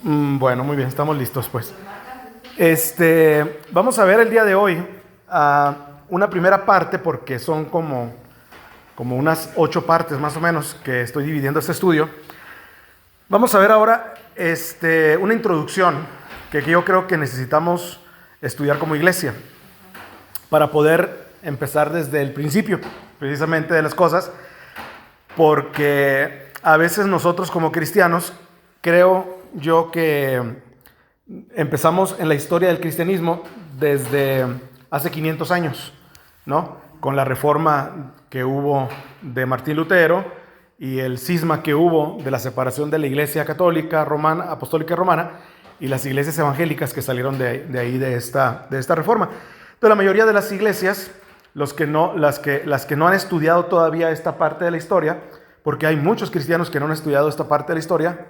Bueno, muy bien, estamos listos pues. Vamos a ver el día de hoy una primera parte, porque son como unas 8 partes más o menos que estoy dividiendo este estudio. Vamos a ver ahora una introducción que yo creo que necesitamos estudiar como iglesia para poder empezar desde el principio, precisamente, de las cosas, porque a veces nosotros como cristianos, creo yo que empezamos en la historia del cristianismo desde hace 500 años, ¿no? Con la reforma que hubo de Martín Lutero y el cisma que hubo de la separación de la iglesia católica, romana, apostólica y romana, y las iglesias evangélicas que salieron de esta reforma. Entonces, la mayoría de las iglesias, las que no han estudiado todavía esta parte de la historia, porque hay muchos cristianos que no han estudiado esta parte de la historia,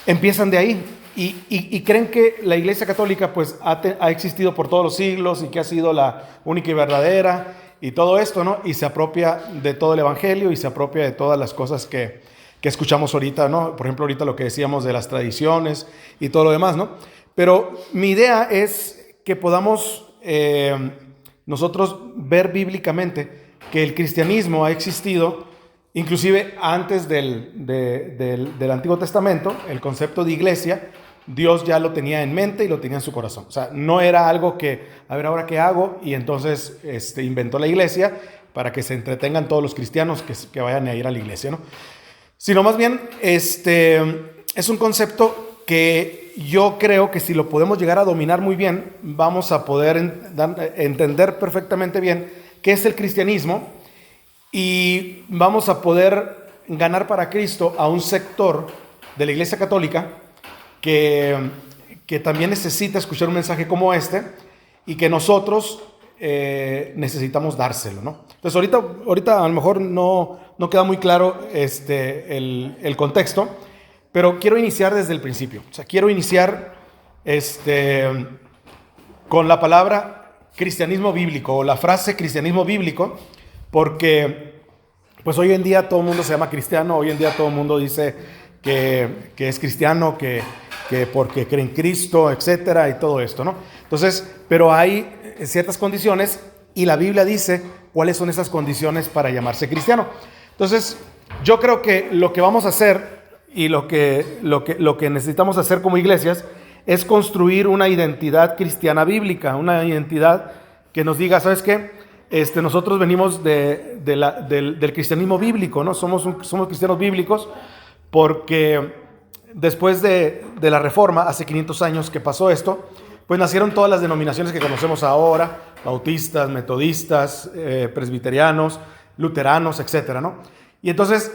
empiezan de ahí y creen que la iglesia católica pues ha existido por todos los siglos y que ha sido la única y verdadera y todo esto, ¿no? Y se apropia de todo el evangelio y se apropia de todas las cosas que escuchamos ahorita, ¿no? Por ejemplo, ahorita lo que decíamos de las tradiciones y todo lo demás, ¿no? Pero mi idea es que podamos nosotros ver bíblicamente que el cristianismo ha existido inclusive antes del Antiguo Testamento. El concepto de iglesia, Dios ya lo tenía en mente y lo tenía en su corazón. O sea, no era algo que, a ver, ¿ahora qué hago? Y entonces inventó la iglesia para que se entretengan todos los cristianos que vayan a ir a la iglesia, ¿no? Sino más bien, es un concepto que yo creo que si lo podemos llegar a dominar muy bien, vamos a poder entender perfectamente bien qué es el cristianismo. Y vamos a poder ganar para Cristo a un sector de la Iglesia Católica que también necesita escuchar un mensaje como este y que nosotros necesitamos dárselo, ¿no? Entonces ahorita a lo mejor no queda muy claro el contexto, pero quiero iniciar desde el principio. O sea, quiero iniciar con la palabra cristianismo bíblico o la frase cristianismo bíblico, porque pues hoy en día todo el mundo se llama cristiano, hoy en día todo el mundo dice que es cristiano, que porque cree en Cristo, etcétera, y todo esto, ¿no? Entonces, pero hay ciertas condiciones y la Biblia dice cuáles son esas condiciones para llamarse cristiano. Entonces, yo creo que lo que vamos a hacer y lo que necesitamos hacer como iglesias es construir una identidad cristiana bíblica, una identidad que nos diga, ¿sabes qué? Nosotros venimos del cristianismo bíblico, ¿no? Somos cristianos bíblicos porque después de la Reforma, hace 500 años que pasó esto, pues nacieron todas las denominaciones que conocemos ahora: bautistas, metodistas, presbiterianos, luteranos, etcétera, ¿no? Y entonces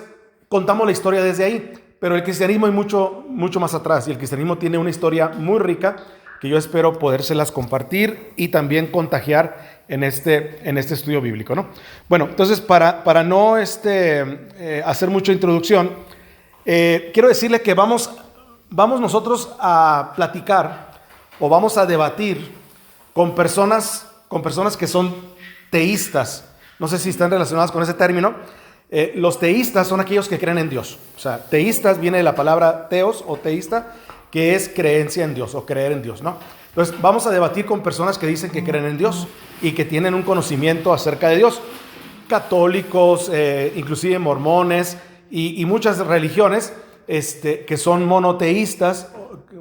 contamos la historia desde ahí, pero el cristianismo es mucho, mucho más atrás, y el cristianismo tiene una historia muy rica que yo espero podérselas compartir y también contagiar en este estudio bíblico, ¿no? Bueno, entonces para no hacer mucha introducción, quiero decirle que vamos nosotros a platicar o vamos a debatir con personas que son teístas. No sé si están relacionadas con ese término. Los teístas son aquellos que creen en Dios. O sea, teístas viene de la palabra teos o teísta, que es creencia en Dios o creer en Dios, ¿no? Entonces vamos a debatir con personas que dicen que creen en Dios y que tienen un conocimiento acerca de Dios. Católicos, inclusive mormones y muchas religiones que son monoteístas.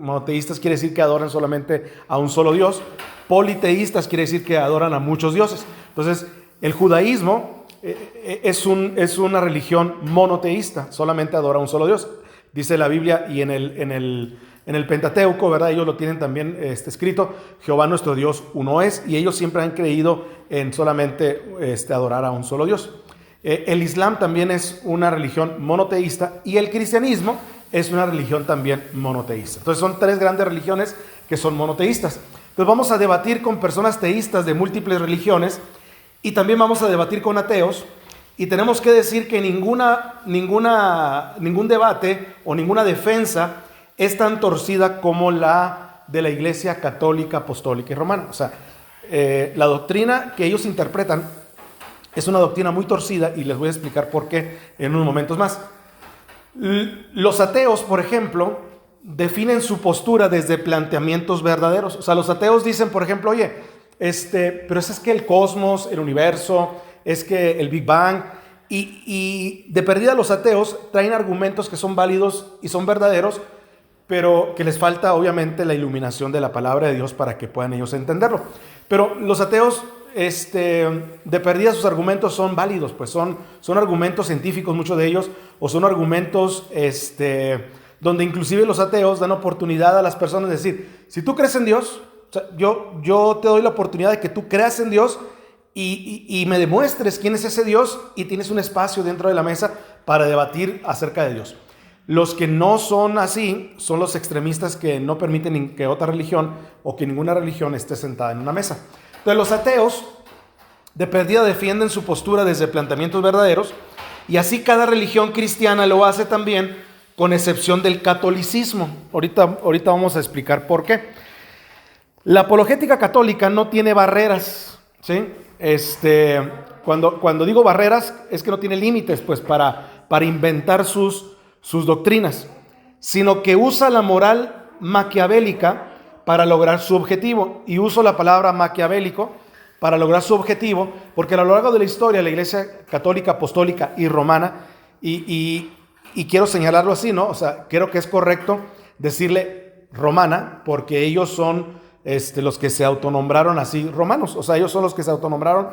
Monoteístas quiere decir que adoran solamente a un solo Dios. Politeístas quiere decir que adoran a muchos dioses. Entonces, el judaísmo es una religión monoteísta, solamente adora a un solo Dios. Dice la Biblia, y en el Pentateuco, ¿verdad? Ellos lo tienen también escrito: Jehová nuestro Dios uno es, y ellos siempre han creído en solamente adorar a un solo Dios. El Islam también es una religión monoteísta y el cristianismo es una religión también monoteísta. Entonces son 3 grandes religiones que son monoteístas. Entonces vamos a debatir con personas teístas de múltiples religiones y también vamos a debatir con ateos, y tenemos que decir que ningún debate o ninguna defensa es tan torcida como la de la Iglesia Católica, Apostólica y Romana. O sea, la doctrina que ellos interpretan es una doctrina muy torcida, y les voy a explicar por qué en unos momentos más. Los ateos, por ejemplo, definen su postura desde planteamientos verdaderos. O sea, los ateos dicen, por ejemplo, oye, pero es que el cosmos, el universo, es que el Big Bang, y de perdida los ateos traen argumentos que son válidos y son verdaderos, pero que les falta obviamente la iluminación de la palabra de Dios para que puedan ellos entenderlo. Pero los ateos, de perdida sus argumentos son válidos, pues son argumentos científicos, muchos de ellos, o son argumentos, donde inclusive los ateos dan oportunidad a las personas de decir, si tú crees en Dios, o sea, yo te doy la oportunidad de que tú creas en Dios y me demuestres quién es ese Dios, y tienes un espacio dentro de la mesa para debatir acerca de Dios. Los que no son así son los extremistas que no permiten que otra religión o que ninguna religión esté sentada en una mesa. Entonces los ateos de perdida defienden su postura desde planteamientos verdaderos, y así cada religión cristiana lo hace también, con excepción del catolicismo. Ahorita vamos a explicar por qué. La apologética católica no tiene barreras, ¿sí? Cuando digo barreras es que no tiene límites, pues, para inventar sus doctrinas, sino que usa la moral maquiavélica para lograr su objetivo. Y uso la palabra maquiavélico para lograr su objetivo, porque a lo largo de la historia la Iglesia católica, apostólica y romana, y quiero señalarlo así, ¿no? O sea, creo que es correcto decirle romana, porque ellos son los que se autonombraron así romanos. O sea, ellos son los que se autonombraron,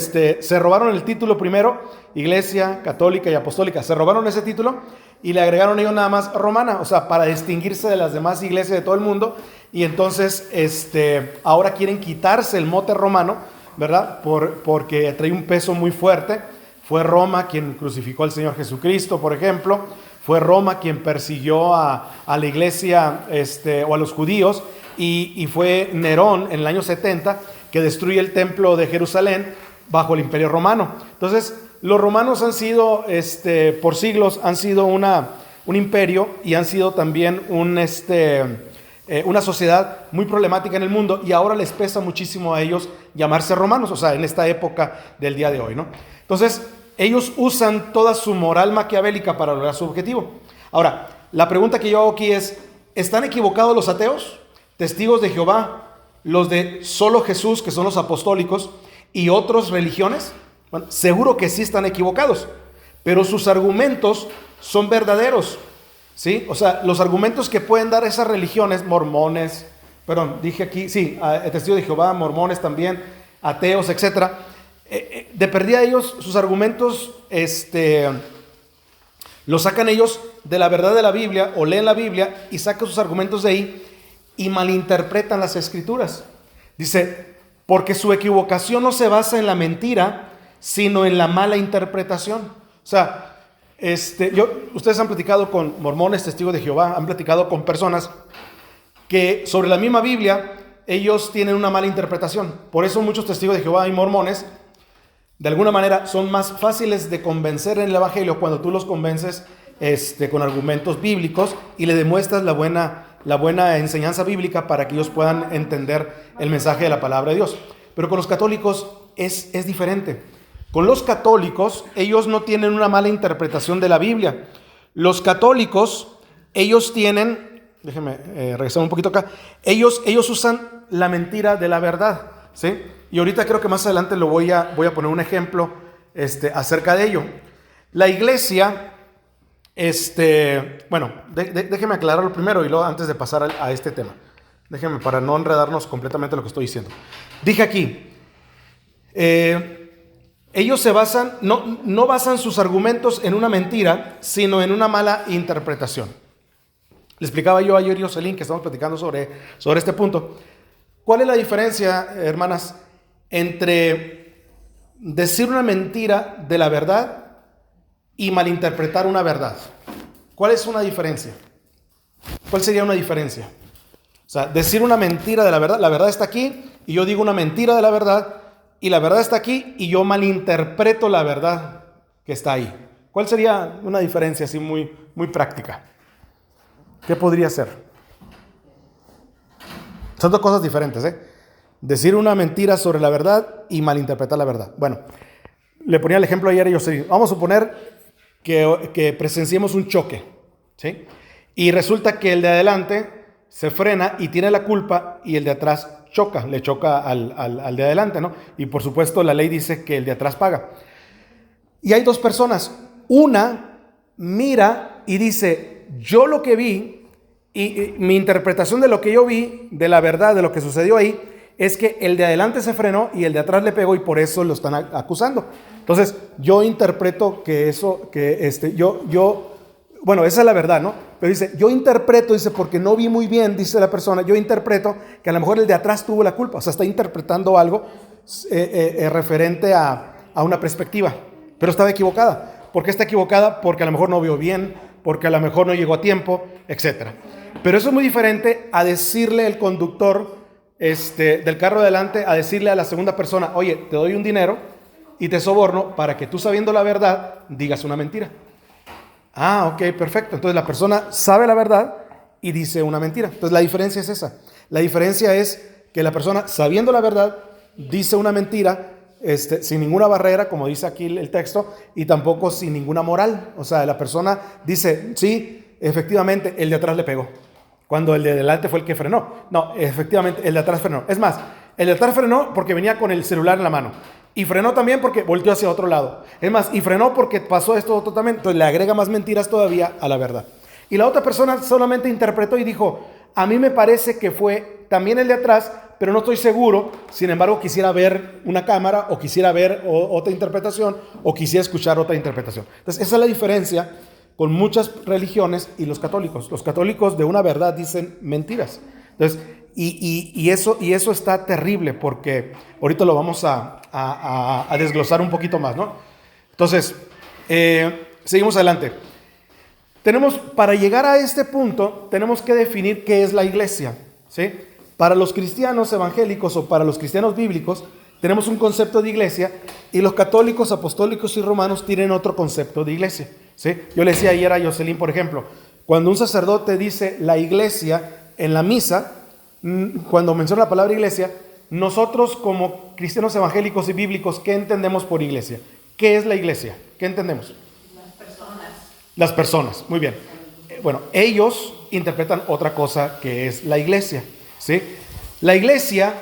se robaron el título primero, Iglesia católica y apostólica, se robaron ese título y le agregaron ellos nada más romana, o sea, para distinguirse de las demás iglesias de todo el mundo. Y entonces ahora quieren quitarse el mote romano, ¿verdad? Porque trae un peso muy fuerte. Fue Roma quien crucificó al Señor Jesucristo, por ejemplo. Fue Roma quien persiguió a la iglesia o a los judíos, y fue Nerón en el año 70 que destruye el templo de Jerusalén bajo el Imperio Romano. Entonces, los romanos han sido, por siglos, han sido un imperio, y han sido también una sociedad muy problemática en el mundo, y ahora les pesa muchísimo a ellos llamarse romanos, o sea, en esta época del día de hoy, ¿no? Entonces, ellos usan toda su moral maquiavélica para lograr su objetivo. Ahora, la pregunta que yo hago aquí es, ¿están equivocados los ateos? Testigos de Jehová, los de solo Jesús, que son los apostólicos, y otras religiones. Bueno, seguro que sí están equivocados, pero sus argumentos son verdaderos, ¿sí? O sea, los argumentos que pueden dar esas religiones, mormones, testigos de Jehová, mormones también, ateos, etcétera, de perdida ellos, sus argumentos, los sacan ellos de la verdad de la Biblia, o leen la Biblia y sacan sus argumentos de ahí, y malinterpretan las escrituras. Dice, porque su equivocación no se basa en la mentira, sino en la mala interpretación. O sea, ustedes han platicado con mormones, testigos de Jehová, han platicado con personas que sobre la misma Biblia ellos tienen una mala interpretación. Por eso muchos testigos de Jehová y mormones, de alguna manera, son más fáciles de convencer en el evangelio cuando tú los convences con argumentos bíblicos y le demuestras la buena enseñanza bíblica para que ellos puedan entender el mensaje de la palabra de Dios. Pero con los católicos es diferente. Con los católicos, ellos no tienen una mala interpretación de la Biblia. Los católicos, ellos tienen, déjenme regresar un poquito acá, ellos usan la mentira de la verdad, ¿sí? Y ahorita creo que más adelante voy a poner un ejemplo acerca de ello. La iglesia, déjeme aclararlo primero y luego antes de pasar a este tema. Déjeme, para no enredarnos completamente en lo que estoy diciendo. Dije aquí, ellos se basan, no basan sus argumentos en una mentira, sino en una mala interpretación. Le explicaba yo ayer, Jocelyn, que estamos platicando sobre este punto. ¿Cuál es la diferencia, hermanas, entre decir una mentira de la verdad y malinterpretar una verdad? ¿Cuál es una diferencia? ¿Cuál sería una diferencia? O sea, decir una mentira de la verdad está aquí, y yo digo una mentira de la verdad, y la verdad está aquí, y yo malinterpreto la verdad que está ahí. ¿Cuál sería una diferencia así muy, muy práctica? ¿Qué podría ser? Son dos cosas diferentes, ¿eh? Decir una mentira sobre la verdad y malinterpretar la verdad. Bueno, le ponía el ejemplo ayer, vamos a suponer que presenciemos un choque, ¿sí? Y resulta que el de adelante se frena y tiene la culpa y el de atrás le choca al de adelante, ¿no? Y por supuesto la ley dice que el de atrás paga. Y hay dos personas. Una mira y dice, yo lo que vi y mi interpretación de lo que yo vi, de la verdad, de lo que sucedió ahí, es que el de adelante se frenó y el de atrás le pegó y por eso lo están acusando. Entonces, yo interpreto que eso, bueno, esa es la verdad, ¿no? Pero dice, yo interpreto, dice, porque no vi muy bien, dice la persona, yo interpreto que a lo mejor el de atrás tuvo la culpa. O sea, está interpretando algo referente a una perspectiva, pero estaba equivocada. ¿Por qué está equivocada? Porque a lo mejor no vio bien, porque a lo mejor no llegó a tiempo, etc. Pero eso es muy diferente a decirle el conductor del carro de adelante, a decirle a la segunda persona, oye, te doy un dinero y te soborno para que tú, sabiendo la verdad, digas una mentira. Ah, ok, perfecto. Entonces la persona sabe la verdad y dice una mentira. Entonces la diferencia es esa. La diferencia es que la persona, sabiendo la verdad, dice una mentira sin ninguna barrera, como dice aquí el texto, y tampoco sin ninguna moral. O sea, la persona dice, sí, efectivamente, el de atrás le pegó, cuando el de adelante fue el que frenó. No, efectivamente, el de atrás frenó. Es más, el de atrás frenó porque venía con el celular en la mano. Y frenó también porque volteó hacia otro lado. Es más, y frenó porque pasó esto otro también. Entonces le agrega más mentiras todavía a la verdad. Y la otra persona solamente interpretó y dijo, a mí me parece que fue también el de atrás, pero no estoy seguro. Sin embargo, quisiera ver una cámara o quisiera ver otra interpretación o quisiera escuchar otra interpretación. Entonces esa es la diferencia con muchas religiones y los católicos. Los católicos de una verdad dicen mentiras. Entonces, y eso está terrible, porque ahorita lo vamos a desglosar un poquito más, ¿no? Entonces, seguimos adelante. Para llegar a este punto, tenemos que definir qué es la iglesia, ¿sí? Para los cristianos evangélicos o para los cristianos bíblicos, tenemos un concepto de iglesia, y los católicos, apostólicos y romanos tienen otro concepto de iglesia, ¿sí? Yo le decía ayer a Jocelyn, por ejemplo, cuando un sacerdote dice la iglesia en la misa, cuando menciona la palabra iglesia, nosotros como cristianos evangélicos y bíblicos, ¿qué entendemos por iglesia? ¿Qué es la iglesia? ¿Qué entendemos? Las personas, muy bien. Bueno, ellos interpretan otra cosa que es la iglesia, ¿sí? La iglesia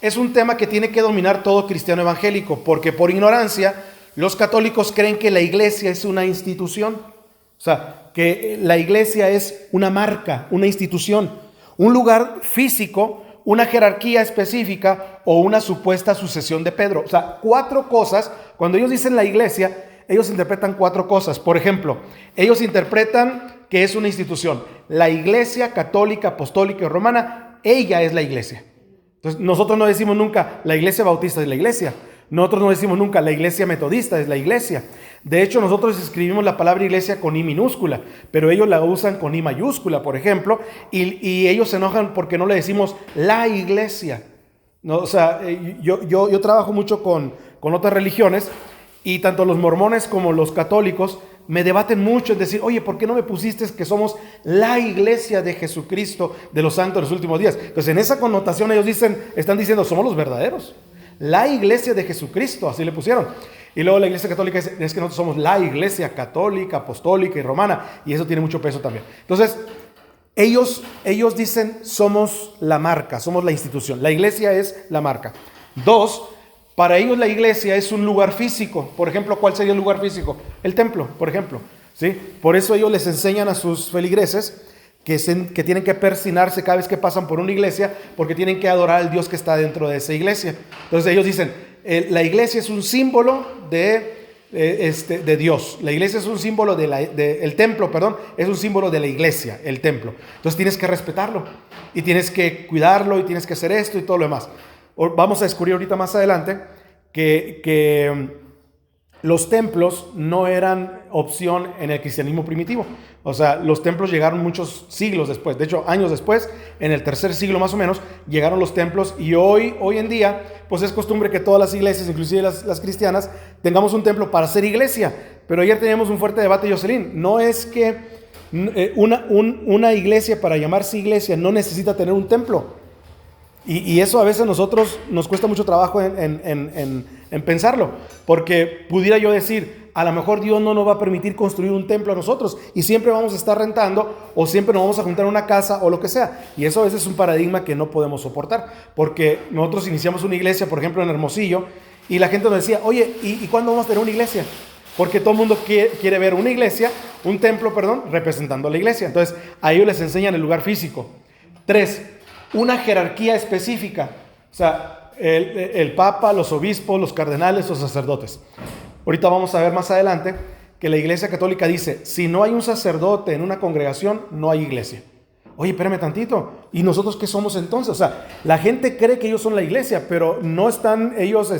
es un tema que tiene que dominar todo cristiano evangélico, porque por ignorancia los católicos creen que la iglesia es una institución. O sea, que la iglesia es una marca, una institución, un lugar físico, una jerarquía específica o una supuesta sucesión de Pedro. O sea, 4 cosas. Cuando ellos dicen la iglesia, ellos interpretan 4 cosas. Por ejemplo, ellos interpretan que es una institución. La iglesia católica, apostólica y romana, ella es la iglesia. Entonces, nosotros no decimos nunca la iglesia bautista es la iglesia. Nosotros no decimos nunca la iglesia metodista es la iglesia. De hecho, nosotros escribimos la palabra iglesia con I minúscula, pero ellos la usan con I mayúscula, por ejemplo, y ellos se enojan porque no le decimos la iglesia. No, o sea, yo trabajo mucho con otras religiones, y tanto los mormones como los católicos me debaten mucho en decir, oye, ¿por qué no me pusiste que somos la iglesia de Jesucristo de los santos de los últimos días? Entonces, en esa connotación ellos están diciendo, somos los verdaderos. La iglesia de Jesucristo, así le pusieron. Y luego la iglesia católica dice, es que nosotros somos la iglesia católica, apostólica y romana, y eso tiene mucho peso también. Entonces, ellos dicen, somos la marca, somos la institución. La iglesia es la marca. 2, para ellos la iglesia es un lugar físico. Por ejemplo, ¿cuál sería el lugar físico? El templo, por ejemplo, ¿sí? Por eso ellos les enseñan a sus feligreses que tienen que persinarse cada vez que pasan por una iglesia, porque tienen que adorar al Dios que está dentro de esa iglesia. Entonces ellos dicen, la iglesia es un símbolo de Dios. La iglesia es un símbolo el templo, perdón, es un símbolo de la iglesia, el templo. Entonces tienes que respetarlo, y tienes que cuidarlo, y tienes que hacer esto y todo lo demás. Vamos a descubrir ahorita más adelante que los templos no eran opción en el cristianismo primitivo. O sea, los templos llegaron muchos siglos después. De hecho, años después, en el 3er siglo más o menos, llegaron los templos. Y hoy en día, pues es costumbre que todas las iglesias, inclusive las cristianas, tengamos un templo para ser iglesia. Pero ayer teníamos un fuerte debate, Jocelyn. No es que una iglesia, para llamarse iglesia, no necesita tener un templo. Y eso a veces a nosotros nos cuesta mucho trabajo en pensarlo, porque pudiera yo decir, a lo mejor Dios no nos va a permitir construir un templo a nosotros y siempre vamos a estar rentando o siempre nos vamos a juntar en una casa o lo que sea. Y eso a veces es un paradigma que no podemos soportar, porque nosotros iniciamos una iglesia, por ejemplo, en Hermosillo, y la gente nos decía, oye, ¿y cuándo vamos a tener una iglesia? Porque todo el mundo quiere ver una iglesia, un templo, perdón, representando a la iglesia. Entonces, a ellos les enseñan el lugar físico. 3, una jerarquía específica. O sea, el papa, los obispos, los cardenales, los sacerdotes. Ahorita vamos a ver más adelante que la Iglesia Católica dice, si no hay un sacerdote en una congregación, no hay iglesia. Oye, espérame tantito, ¿y nosotros qué somos entonces? O sea, la gente cree que ellos son la iglesia, pero no están ellos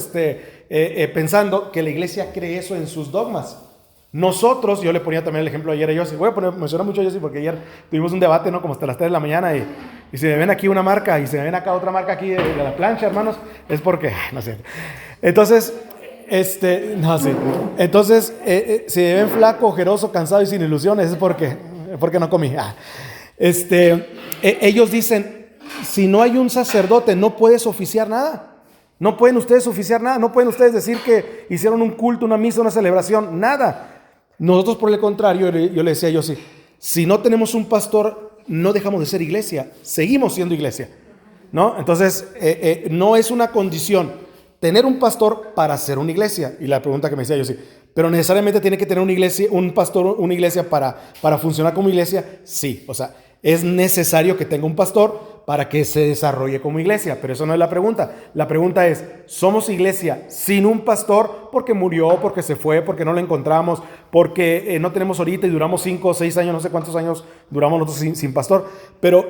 pensando que la iglesia cree eso en sus dogmas. Nosotros, yo le ponía también el ejemplo ayer a Yossi, voy a mencionar mucho a Yossi porque ayer tuvimos un debate, ¿no? Como hasta las 3 de la mañana y si me ven aquí una marca y si me ven acá otra marca aquí de la plancha, hermanos, es porque, no sé. Entonces, Entonces, si me ven flaco, ojeroso, cansado y sin ilusiones, es porque no comí. Ellos dicen, si no hay un sacerdote, no puedes oficiar nada. No pueden ustedes oficiar nada. No pueden ustedes decir que hicieron un culto, una misa, una celebración. Nada. Nosotros, por el contrario, yo le decía a Yossi, si no tenemos un pastor, no dejamos de ser iglesia. Seguimos siendo iglesia, ¿no? Entonces, no es una condición tener un pastor para ser una iglesia. Y la pregunta que me decía Yossi, pero necesariamente tiene que tener una iglesia, un pastor, una iglesia para funcionar como iglesia. Sí, o sea, es necesario que tenga un pastor para que se desarrolle como iglesia, pero eso no es la pregunta. La pregunta es, ¿somos iglesia sin un pastor? Porque murió, porque se fue, porque no lo encontramos, porque no tenemos ahorita y duramos 5 o 6 años, no sé cuántos años duramos nosotros sin pastor, pero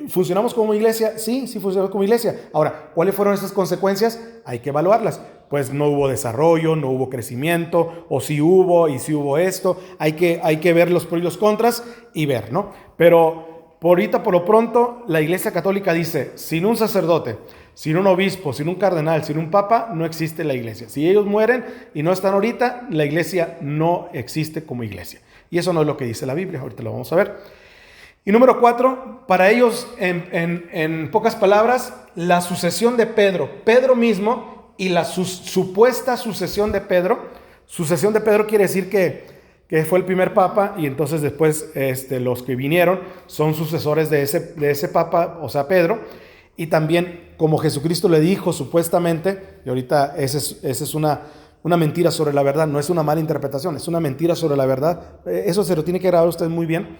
¿funcionamos como iglesia? Sí, sí funcionamos como iglesia. Ahora, ¿cuáles fueron esas consecuencias? Hay que evaluarlas. Pues no hubo desarrollo, no hubo crecimiento, o sí hubo, y sí hubo esto. Hay que ver los pros y los contras y ver, ¿no? Pero por ahorita, por lo pronto, la Iglesia Católica dice, sin un sacerdote, sin un obispo, sin un cardenal, sin un papa, no existe la iglesia. Si ellos mueren y no están ahorita, la iglesia no existe como iglesia. Y eso no es lo que dice la Biblia, ahorita lo vamos a ver. Y número 4, para ellos, en pocas palabras, la sucesión de Pedro. Pedro mismo y la supuesta sucesión de Pedro. Sucesión de Pedro quiere decir que fue el primer papa y entonces después los que vinieron son sucesores de ese papa, o sea, Pedro. Y también, como Jesucristo le dijo supuestamente, y ahorita esa es una mentira sobre la verdad, no es una mala interpretación, es una mentira sobre la verdad. Eso se lo tiene que grabar usted muy bien.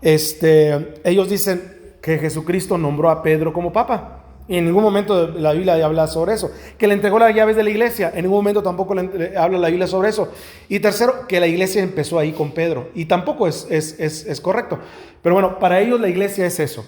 Ellos dicen que Jesucristo nombró a Pedro como papa. Y en ningún momento la Biblia habla sobre eso. Que le entregó las llaves de la iglesia. En ningún momento tampoco habla la Biblia sobre eso. Y tercero, que la iglesia empezó ahí con Pedro. Y tampoco es correcto. Pero bueno, para ellos la iglesia es eso.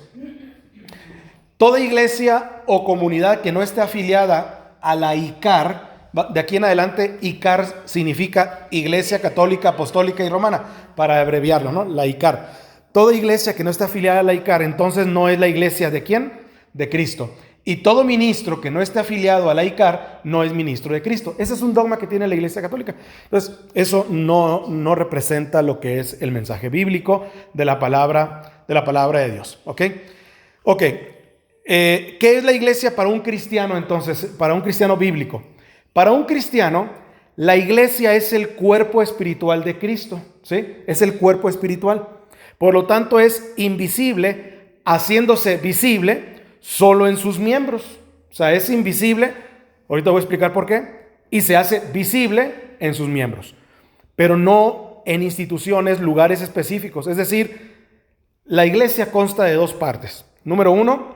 Toda iglesia o comunidad que no esté afiliada a la ICAR, de aquí en adelante, ICAR significa Iglesia Católica, Apostólica y Romana, para abreviarlo, ¿no? La ICAR. Toda iglesia que no esté afiliada a la ICAR, entonces no es la iglesia ¿de quién? De Cristo. Y todo ministro que no esté afiliado a la ICAR no es ministro de Cristo. Ese es un dogma que tiene la Iglesia Católica. Entonces, eso no representa lo que es el mensaje bíblico de la palabra de Dios. ¿Ok? ¿Qué es la iglesia para un cristiano entonces? Para un cristiano bíblico. Para un cristiano, la iglesia es el cuerpo espiritual de Cristo. ¿Sí? Es el cuerpo espiritual. Por lo tanto, es invisible, haciéndose visible solo en sus miembros. O sea, es invisible, ahorita voy a explicar por qué, y se hace visible en sus miembros, pero no en instituciones, lugares específicos. Es decir, la iglesia consta de 2 partes. Número 1,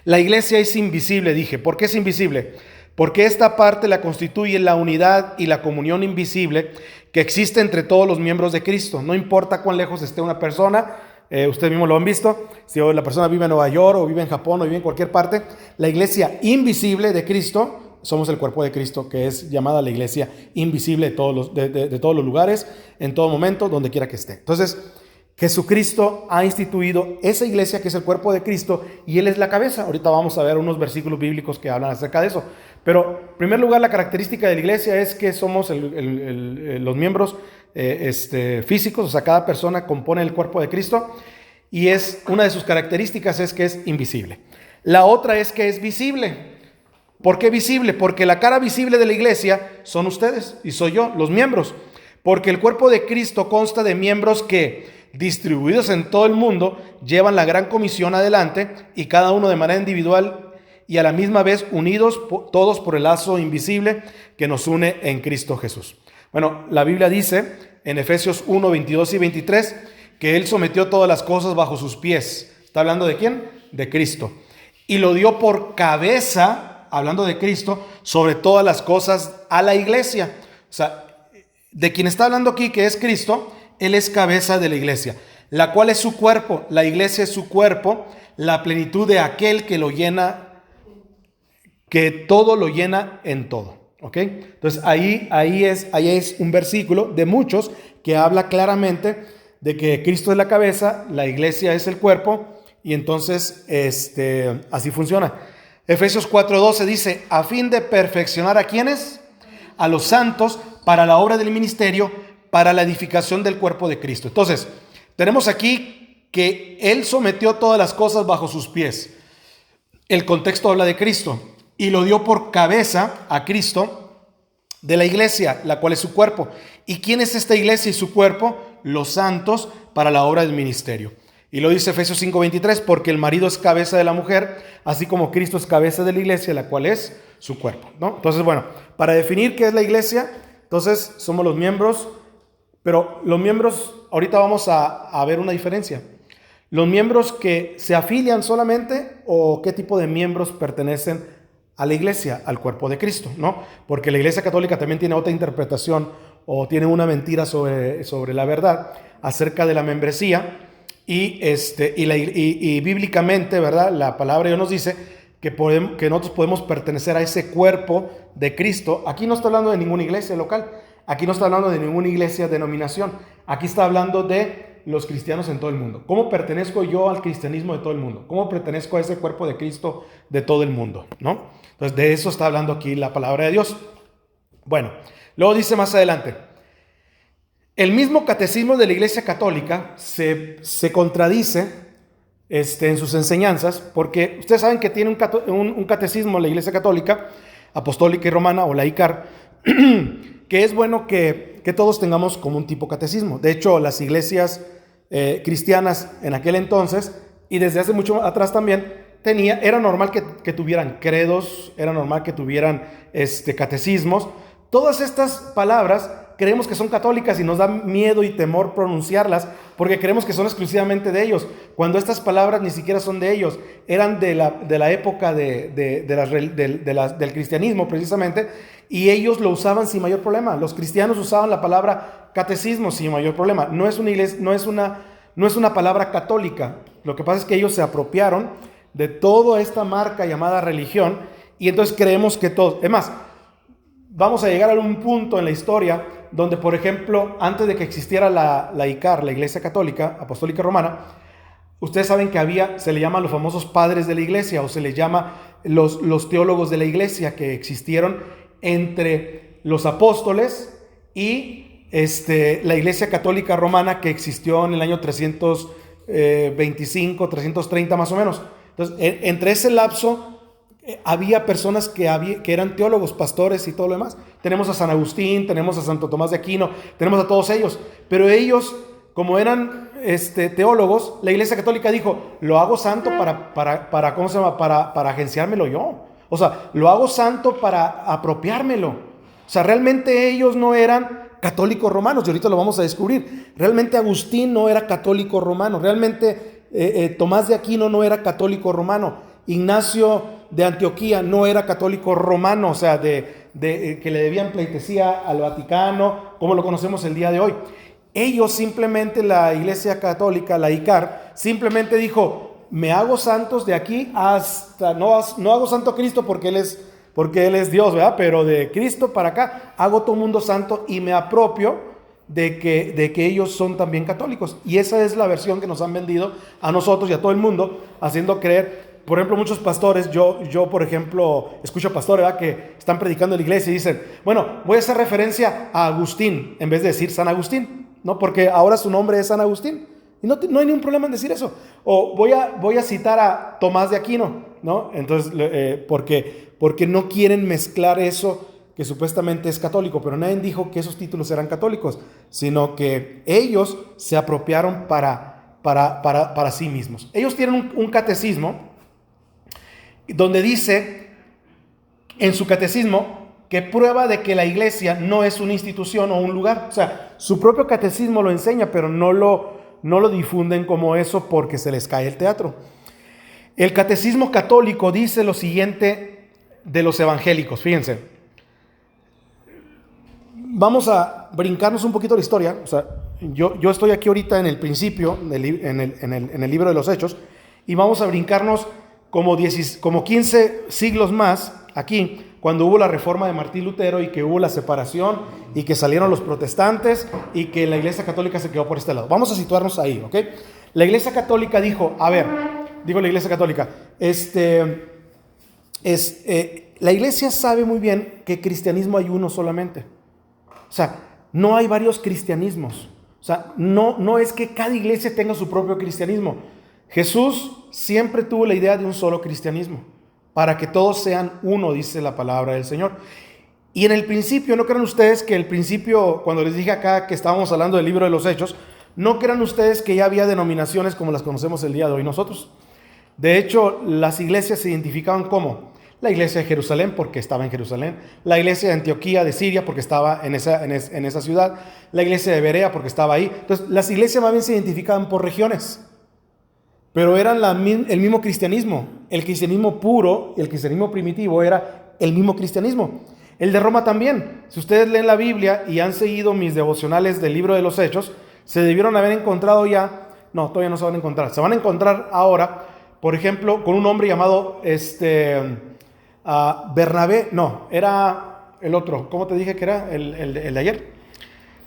la iglesia es invisible, dije. ¿Por qué es invisible? Porque esta parte la constituye la unidad y la comunión invisible que existe entre todos los miembros de Cristo. No importa cuán lejos esté una persona, ustedes mismos lo han visto, si la persona vive en Nueva York o vive en Japón o vive en cualquier parte, la iglesia invisible de Cristo, somos el cuerpo de Cristo, que es llamada la iglesia invisible de todos los lugares, en todo momento, donde quiera que esté. Entonces, Jesucristo ha instituido esa iglesia que es el cuerpo de Cristo y Él es la cabeza. Ahorita vamos a ver unos versículos bíblicos que hablan acerca de eso. Pero, en primer lugar, la característica de la iglesia es que somos los miembros físicos, o sea, cada persona compone el cuerpo de Cristo y una de sus características es que es invisible. La otra es que es visible. ¿Por qué visible? Porque la cara visible de la iglesia son ustedes y soy yo, los miembros. Porque el cuerpo de Cristo consta de miembros que, distribuidos en todo el mundo, llevan la gran comisión adelante y cada uno de manera individual y a la misma vez unidos todos por el lazo invisible que nos une en Cristo Jesús. Bueno, la Biblia dice en Efesios 1, 22 y 23 que Él sometió todas las cosas bajo sus pies. ¿Está hablando de quién? De Cristo. Y lo dio por cabeza, hablando de Cristo, sobre todas las cosas a la iglesia. O sea, de quien está hablando aquí, que es Cristo, Él es cabeza de la iglesia, la cual es su cuerpo. La iglesia es su cuerpo, la plenitud de aquel que lo llena, que todo lo llena en todo. ¿Ok? Entonces ahí es un versículo de muchos que habla claramente de que Cristo es la cabeza, la iglesia es el cuerpo, y entonces así funciona. Efesios 4:12 dice, a fin de perfeccionar a quienes, a los santos, para la obra del ministerio, para la edificación del cuerpo de Cristo. Entonces, tenemos aquí que Él sometió todas las cosas bajo sus pies. El contexto habla de Cristo y lo dio por cabeza a Cristo de la iglesia, la cual es su cuerpo. ¿Y quién es esta iglesia y su cuerpo? Los santos para la obra del ministerio. Y lo dice Efesios 5:23, porque el marido es cabeza de la mujer, así como Cristo es cabeza de la iglesia, la cual es su cuerpo, ¿no? Entonces, bueno, para definir qué es la iglesia, entonces somos los miembros, pero los miembros, ahorita vamos a ver una diferencia. Los miembros que se afilian solamente, o qué tipo de miembros pertenecen a la iglesia, al cuerpo de Cristo, ¿no? Porque la iglesia católica también tiene otra interpretación o tiene una mentira sobre la verdad acerca de la membresía. Y bíblicamente, ¿verdad? La palabra de Dios nos dice que nosotros podemos pertenecer a ese cuerpo de Cristo. Aquí no está hablando de ninguna iglesia local, aquí no está hablando de ninguna iglesia denominación, aquí está hablando de los cristianos en todo el mundo. ¿Cómo pertenezco yo al cristianismo de todo el mundo? ¿Cómo pertenezco a ese cuerpo de Cristo de todo el mundo? ¿No? Entonces de eso está hablando aquí la palabra de Dios. Bueno, luego dice más adelante, el mismo catecismo de la Iglesia Católica se contradice en sus enseñanzas, porque ustedes saben que tiene un catecismo la Iglesia Católica, Apostólica y Romana, o la ICAR, que es bueno que todos tengamos como un tipo catecismo. De hecho, las iglesias cristianas en aquel entonces, y desde hace mucho atrás también, era normal que tuvieran credos, era normal que tuvieran catecismos. Todas estas palabras creemos que son católicas y nos da miedo y temor pronunciarlas porque creemos que son exclusivamente de ellos, cuando estas palabras ni siquiera son de ellos, eran de la época del cristianismo precisamente, y ellos lo usaban sin mayor problema. Los cristianos usaban la palabra catecismo sin mayor problema. No es una palabra católica. Lo que pasa es que ellos se apropiaron de toda esta marca llamada religión, y entonces creemos que todos, es más, vamos a llegar a un punto en la historia donde, por ejemplo, antes de que existiera la ICAR, la Iglesia Católica, Apostólica Romana, ustedes saben que se le llaman los famosos padres de la Iglesia, o se les llama los teólogos de la Iglesia, que existieron entre los apóstoles y la Iglesia Católica Romana, que existió en el año 325, 330 más o menos. Entonces, entre ese lapso había personas que eran teólogos, pastores y todo lo demás. Tenemos a San Agustín, tenemos a Santo Tomás de Aquino, tenemos a todos ellos, pero ellos, como eran teólogos, la Iglesia Católica dijo, lo hago santo para ¿cómo se llama? Para agenciármelo yo. O sea, lo hago santo para apropiármelo. O sea, realmente ellos no eran católicos romanos, y ahorita lo vamos a descubrir. Realmente Agustín no era católico romano, realmente Tomás de Aquino no era católico romano, Ignacio de Antioquía no era católico romano, o sea, que le debían pleitesía al Vaticano, como lo conocemos el día de hoy. Ellos simplemente, la Iglesia Católica, la ICAR, simplemente dijo, me hago santos de aquí hasta, no hago santo a Cristo porque Él es Dios, ¿verdad? Pero de Cristo para acá, hago todo mundo santo y me apropio de que ellos son también católicos. Y esa es la versión que nos han vendido a nosotros y a todo el mundo, haciendo creer. Por ejemplo, muchos pastores, yo por ejemplo, escucho pastores, ¿verdad?, que están predicando en la iglesia y dicen, bueno, voy a hacer referencia a Agustín, en vez de decir San Agustín, ¿no? Porque ahora su nombre es San Agustín. Y no hay ningún problema en decir eso. O voy a citar a Tomás de Aquino, ¿no? Entonces, porque no quieren mezclar eso que supuestamente es católico, pero nadie dijo que esos títulos eran católicos, sino que ellos se apropiaron para sí mismos. Ellos tienen un catecismo donde dice, en su catecismo, que prueba de que la iglesia no es una institución o un lugar. O sea, su propio catecismo lo enseña, pero no lo difunden como eso porque se les cae el teatro. El catecismo católico dice lo siguiente de los evangélicos. Fíjense, vamos a brincarnos un poquito la historia. O sea, yo estoy aquí ahorita en el principio, en el libro de los Hechos, y vamos a brincarnos como 15 siglos más aquí, cuando hubo la reforma de Martín Lutero y que hubo la separación y que salieron los protestantes y que la iglesia católica se quedó por este lado. Vamos a situarnos ahí, ¿ok? La iglesia católica dijo, la iglesia católica, la iglesia sabe muy bien que cristianismo hay uno solamente. O sea, no hay varios cristianismos. O sea, no es que cada iglesia tenga su propio cristianismo. Jesús siempre tuvo la idea de un solo cristianismo, para que todos sean uno, dice la palabra del Señor. Y en el principio, no crean ustedes que el principio, cuando les dije acá que estábamos hablando del libro de los Hechos, no crean ustedes que ya había denominaciones como las conocemos el día de hoy nosotros. De hecho, las iglesias se identificaban como la iglesia de Jerusalén, porque estaba en Jerusalén; la iglesia de Antioquía de Siria, porque estaba en esa ciudad; la iglesia de Berea, porque estaba ahí. Entonces, las iglesias más bien se identificaban por regiones, pero eran el mismo cristianismo. El cristianismo puro y el cristianismo primitivo era el mismo cristianismo. El de Roma también. Si ustedes leen la Biblia y han seguido mis devocionales del libro de los Hechos, se debieron haber encontrado ya, no, todavía no se van a encontrar, se van a encontrar ahora, por ejemplo, con un hombre llamado Bernabé. No, era el otro. ¿Cómo te dije que era el de ayer?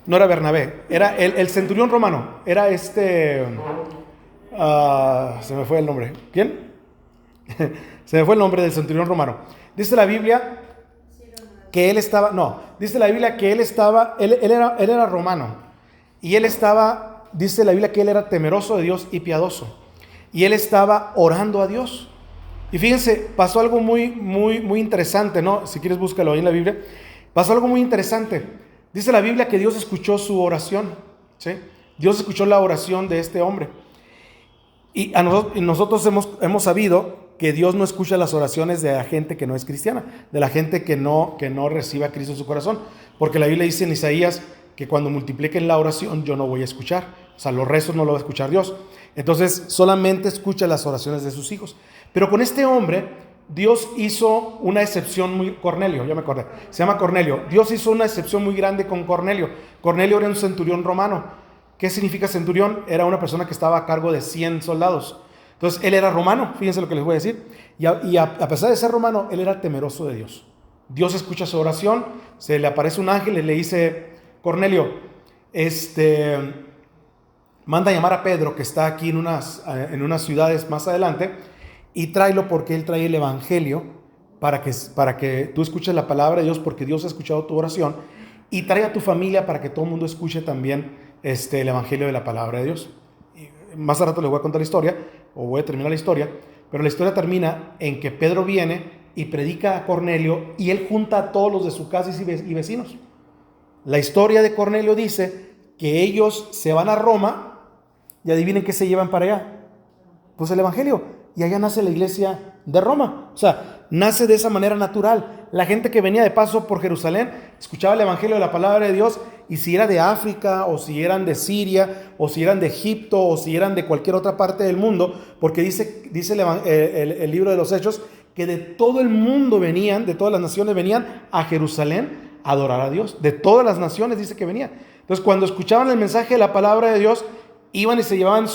No era Bernabé, era el centurión romano. Era se me fue el nombre. ¿Quién? Se me fue el nombre del centurión romano. Dice la Biblia que él estaba, dice la Biblia que él era romano. Y él estaba, dice la Biblia que él era temeroso de Dios y piadoso. Y él estaba orando a Dios. Y fíjense, pasó algo muy, muy, muy interesante, ¿no? Si quieres, búscalo ahí en la Biblia. Pasó algo muy interesante. Dice la Biblia que Dios escuchó su oración, ¿sí? Dios escuchó la oración de este hombre. Y nosotros hemos sabido que Dios no escucha las oraciones de la gente que no es cristiana, de la gente que no recibe a Cristo en su corazón. Porque la Biblia dice en Isaías que cuando multipliquen la oración yo no voy a escuchar. O sea, los rezos no lo va a escuchar Dios. Entonces solamente escucha las oraciones de sus hijos. Pero con este hombre Dios hizo una excepción Cornelio, ya me acordé, se llama Cornelio. Dios hizo una excepción muy grande con Cornelio. Cornelio era un centurión romano. ¿Qué significa centurión? Era una persona que estaba a cargo de 100 soldados. Entonces él era romano, fíjense lo que les voy a decir. Y a pesar de ser romano, él era temeroso de Dios. Dios escucha su oración, se le aparece un ángel y le dice: Cornelio, manda a llamar a Pedro, que está aquí en unas ciudades más adelante, y tráelo, porque él trae el evangelio para que tú escuches la palabra de Dios, porque Dios ha escuchado tu oración, y trae a tu familia para que todo el mundo escuche también el evangelio de la palabra de Dios. Y más a rato les voy a contar la historia, o voy a terminar la historia, pero la historia termina en que Pedro viene y predica a Cornelio, y él junta a todos los de su casa y vecinos. La historia de Cornelio dice que ellos se van a Roma, y adivinen qué se llevan para allá. Pues el evangelio. Y allá nace la iglesia de Roma. O sea, nace de esa manera natural. La gente que venía de paso por Jerusalén escuchaba el evangelio de la palabra de Dios, y si era de África, o si eran de Siria, o si eran de Egipto, o si eran de cualquier otra parte del mundo, porque dice el libro de los Hechos que de todo el mundo venían, de todas las naciones venían a Jerusalén a adorar a Dios. De todas las naciones dice que venían. Entonces, cuando escuchaban el mensaje de la palabra de Dios, iban y se llevaban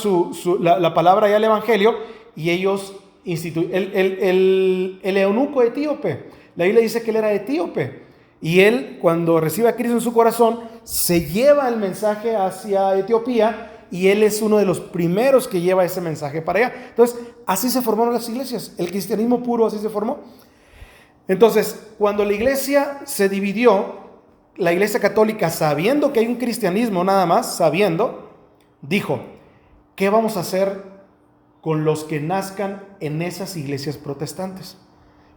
la palabra y el evangelio, y ellos el eunuco etíope, la Biblia dice que él era etíope, y él, cuando recibe a Cristo en su corazón, se lleva el mensaje hacia Etiopía, y él es uno de los primeros que lleva ese mensaje para allá. Entonces, así se formaron las iglesias. El cristianismo puro así se formó. Entonces, cuando la iglesia se dividió, la iglesia católica, sabiendo que hay un cristianismo nada más, dijo: ¿qué vamos a hacer con los que nazcan en esas iglesias protestantes?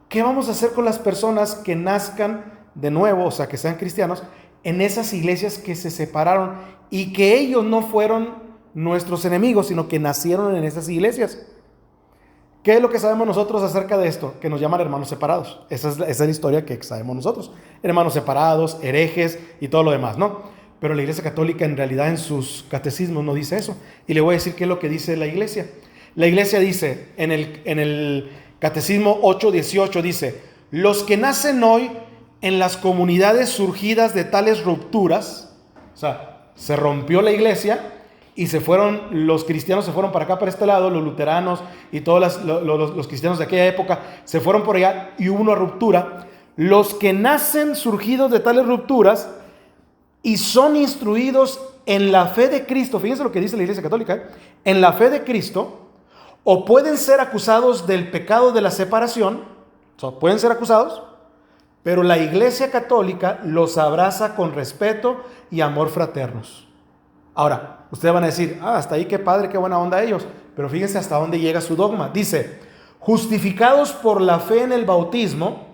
¿Qué vamos a hacer con las personas que nazcan de nuevo, o sea, que sean cristianos, en esas iglesias que se separaron y que ellos no fueron nuestros enemigos, sino que nacieron en esas iglesias? ¿Qué es lo que sabemos nosotros acerca de esto? Que nos llaman hermanos separados. Esa es la historia que sabemos nosotros. Hermanos separados, herejes y todo lo demás, ¿no? Pero la Iglesia Católica en realidad en sus catecismos no dice eso. Y le voy a decir qué es lo que dice la Iglesia. La Iglesia dice, en el Catecismo 8:18 dice: los que nacen hoy en las comunidades surgidas de tales rupturas, o sea, se rompió la Iglesia y los cristianos se fueron para acá, para este lado, los luteranos y todos los cristianos de aquella época se fueron por allá y hubo una ruptura. Los que nacen surgidos de tales rupturas y son instruidos en la fe de Cristo, fíjense lo que dice la Iglesia Católica, en la fe de Cristo, o pueden ser acusados del pecado de la separación, o sea, pueden ser acusados, pero la Iglesia Católica los abraza con respeto y amor fraternos. Ahora, ustedes van a decir, hasta ahí qué padre, qué buena onda ellos, pero fíjense hasta dónde llega su dogma. Dice: justificados por la fe en el bautismo,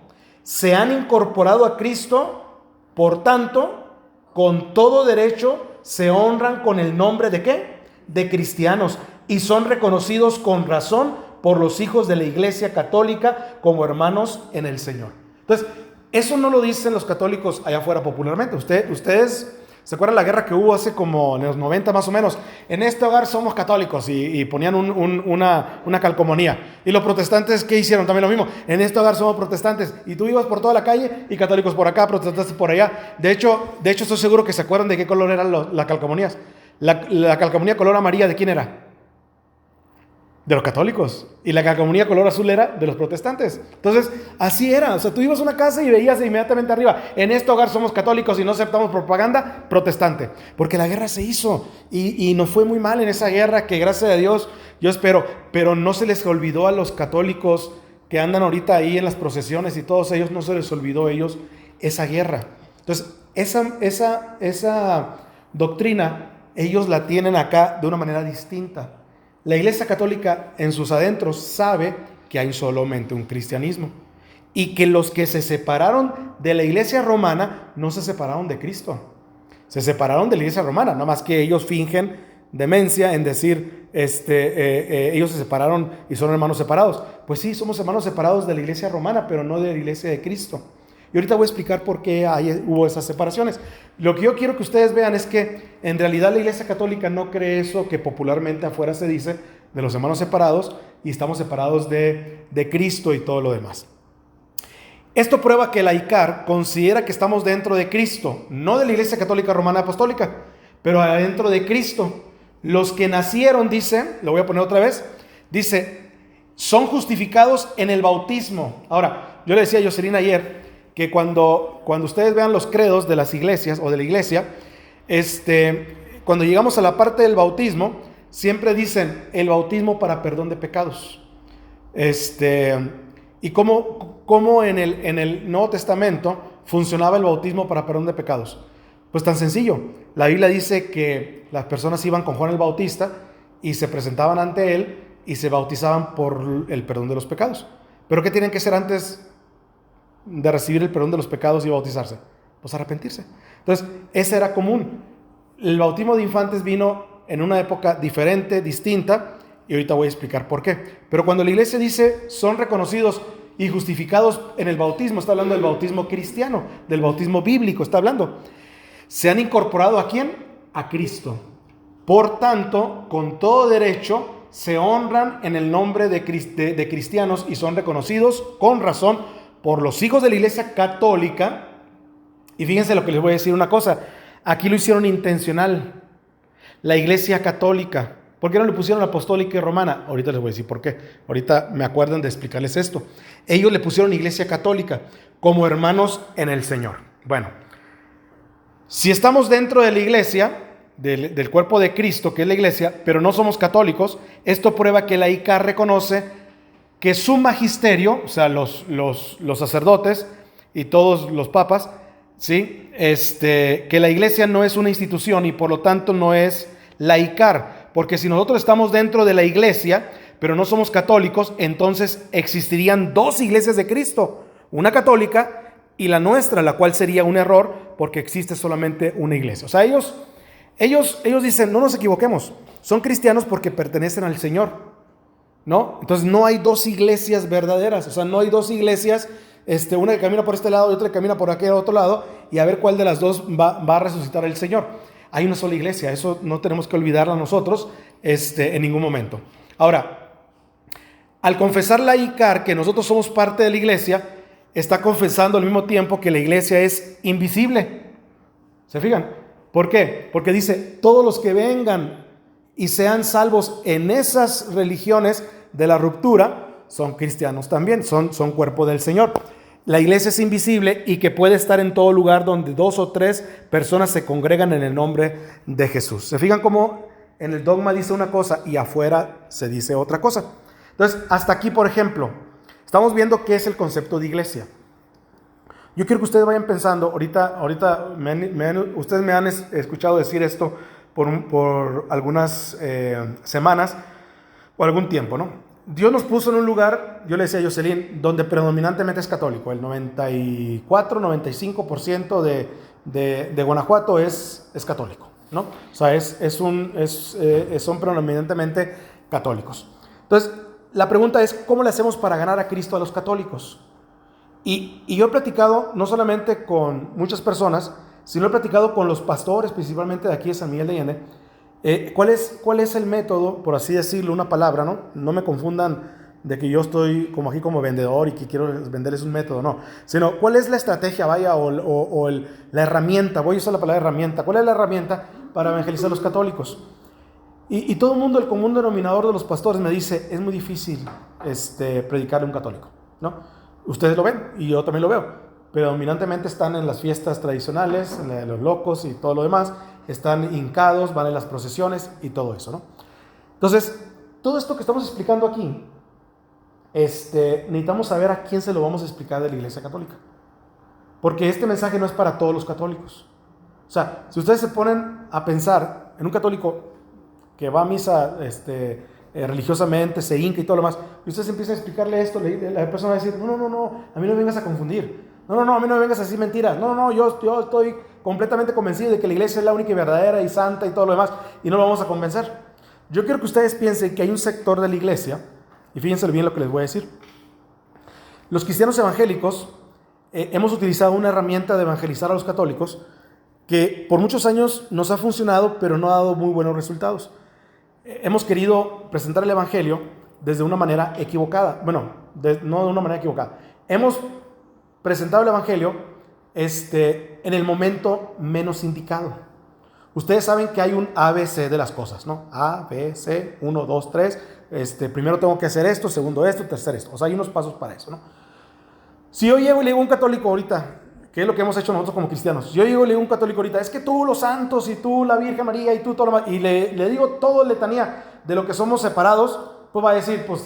se han incorporado a Cristo, por tanto, con todo derecho se honran con el nombre ¿de qué? De cristianos, y son reconocidos con razón por los hijos de la Iglesia Católica como hermanos en el Señor. Entonces, eso no lo dicen los católicos allá afuera popularmente. Ustedes ¿se acuerdan la guerra que hubo hace como en los 90 más o menos? En este hogar somos católicos y ponían una calcomanía. Y los protestantes, ¿qué hicieron? También lo mismo. En este hogar somos protestantes. Y tú ibas por toda la calle y católicos por acá, protestantes por allá. De hecho estoy seguro que se acuerdan de qué color eran las calcomanías. La calcomanía color amarilla, ¿de quién era? De los católicos. Y la calcomanía color azul era de los protestantes. Entonces, así era. O sea, tú ibas a una casa y veías inmediatamente arriba: en este hogar somos católicos y no aceptamos propaganda protestante. Porque la guerra se hizo y nos fue muy mal en esa guerra, que gracias a Dios, yo espero, pero no se les olvidó a los católicos que andan ahorita ahí en las procesiones y todos ellos, no se les olvidó a ellos esa guerra. Entonces, esa doctrina ellos la tienen acá de una manera distinta. La Iglesia Católica en sus adentros sabe que hay solamente un cristianismo y que los que se separaron de la Iglesia Romana no se separaron de Cristo, se separaron de la Iglesia Romana, nada más que ellos fingen demencia en decir ellos se separaron y son hermanos separados. Pues sí, somos hermanos separados de la Iglesia Romana, pero no de la Iglesia de Cristo. Y ahorita voy a explicar por qué hubo esas separaciones. Lo que yo quiero que ustedes vean es que en realidad la Iglesia Católica no cree eso que popularmente afuera se dice de los hermanos separados y estamos separados de Cristo y todo lo demás. Esto prueba que la ICAR considera que estamos dentro de Cristo, no de la Iglesia Católica Romana Apostólica, pero adentro de Cristo. Los que nacieron, dice, lo voy a poner otra vez, dice, son justificados en el bautismo. Ahora, yo le decía a Jocelyn ayer que cuando ustedes vean los credos de las iglesias o de la iglesia, cuando llegamos a la parte del bautismo, siempre dicen el bautismo para perdón de pecados. Y cómo en el Nuevo Testamento funcionaba el bautismo para perdón de pecados. Pues tan sencillo. La Biblia dice que las personas iban con Juan el Bautista y se presentaban ante él y se bautizaban por el perdón de los pecados. ¿Pero qué tienen que hacer antes de recibir el perdón de los pecados y bautizarse? Pues arrepentirse. Entonces, ese era común. El bautismo de infantes vino en una época diferente, distinta, y ahorita voy a explicar por qué. Pero cuando la iglesia dice son reconocidos y justificados en el bautismo, está hablando del bautismo cristiano, del bautismo bíblico, está hablando. Se han incorporado ¿a quién? A Cristo. Por tanto, con todo derecho se honran en el nombre de cristianos y son reconocidos con razón por los hijos de la Iglesia Católica. Y fíjense lo que les voy a decir una cosa. Aquí lo hicieron intencional. La Iglesia Católica. ¿Por qué no le pusieron apostólica y romana? Ahorita les voy a decir por qué. Ahorita me acuerdan de explicarles esto. Ellos le pusieron Iglesia Católica como hermanos en el Señor. Bueno, si estamos dentro de la iglesia, del cuerpo de Cristo, que es la iglesia, pero no somos católicos, esto prueba que la ICAR reconoce que su magisterio, o sea, los sacerdotes y todos los papas, ¿sí? Que la iglesia no es una institución y por lo tanto no es laicar, porque si nosotros estamos dentro de la iglesia, pero no somos católicos, entonces existirían dos iglesias de Cristo, una católica y la nuestra, la cual sería un error porque existe solamente una iglesia. O sea, ellos dicen, no nos equivoquemos, son cristianos porque pertenecen al Señor, ¿no? Entonces no hay dos iglesias verdaderas, o sea, no hay dos iglesias, una que camina por este lado y otra que camina por aquel otro lado, y a ver cuál de las dos va a resucitar el Señor. Hay una sola iglesia, eso no tenemos que olvidarlo nosotros en ningún momento. Ahora, al confesar la ICAR que nosotros somos parte de la iglesia, está confesando al mismo tiempo que la iglesia es invisible. ¿Se fijan? ¿Por qué? Porque dice, todos los que vengan y sean salvos en esas religiones de la ruptura son cristianos también, son cuerpo del Señor. La iglesia es invisible y que puede estar en todo lugar donde 2 o 3 personas se congregan en el nombre de Jesús. ¿Se fijan cómo en el dogma dice una cosa y afuera se dice otra cosa? Entonces, hasta aquí, por ejemplo, estamos viendo qué es el concepto de iglesia. Yo quiero que ustedes vayan pensando, ahorita ustedes me han escuchado decir esto por algunas semanas o algún tiempo, ¿no? Dios nos puso en un lugar, yo le decía a Jocelyn, donde predominantemente es católico. El 94-95% de Guanajuato es católico, ¿no? O sea, son predominantemente católicos. Entonces, la pregunta es, ¿cómo le hacemos para ganar a Cristo a los católicos? Y yo he platicado no solamente con muchas personas, sino he platicado con los pastores, principalmente de aquí de San Miguel de Allende. ¿Cuál es el método, por así decirlo, una palabra, ¿no? No me confundan de que yo estoy como aquí como vendedor y que quiero venderles un método, no. Sino, ¿cuál es la estrategia, la herramienta? Voy a usar la palabra herramienta. ¿Cuál es la herramienta para evangelizar a los católicos? Y todo el mundo, el común denominador de los pastores me dice, es muy difícil predicarle a un católico, ¿no? Ustedes lo ven y yo también lo veo. Predominantemente están en las fiestas tradicionales, en los locos y todo lo demás. Están hincados, van en las procesiones y todo eso, ¿no? Entonces, todo esto que estamos explicando aquí, necesitamos saber a quién se lo vamos a explicar de la Iglesia Católica. Porque este mensaje no es para todos los católicos. O sea, si ustedes se ponen a pensar en un católico que va a misa religiosamente, se hinca y todo lo demás, y ustedes empiezan a explicarle esto, la persona va a decir, no, a mí no me vengas a confundir. No, a mí no me vengas a decir mentiras. No, yo estoy completamente convencido de que la iglesia es la única y verdadera y santa y todo lo demás, y no lo vamos a convencer. Yo quiero que ustedes piensen que hay un sector de la iglesia, y fíjense bien lo que les voy a decir. Los cristianos evangélicos hemos utilizado una herramienta de evangelizar a los católicos que por muchos años nos ha funcionado, pero no ha dado muy buenos resultados. Hemos querido presentar el evangelio desde una manera equivocada. Bueno, no de una manera equivocada. Hemos presentado el evangelio en el momento menos indicado. Ustedes saben que hay un ABC de las cosas, ¿no? A, B, C, 1, 2, 3. Primero tengo que hacer esto, segundo esto, tercero esto. O sea, hay unos pasos para eso, ¿no? Si yo llego y le digo a un católico ahorita, que es lo que hemos hecho nosotros como cristianos, yo llego y le digo a un católico ahorita, es que tú los santos y tú la Virgen María y tú todo lo demás, y le digo todo letanía de lo que somos separados, pues va a decir, pues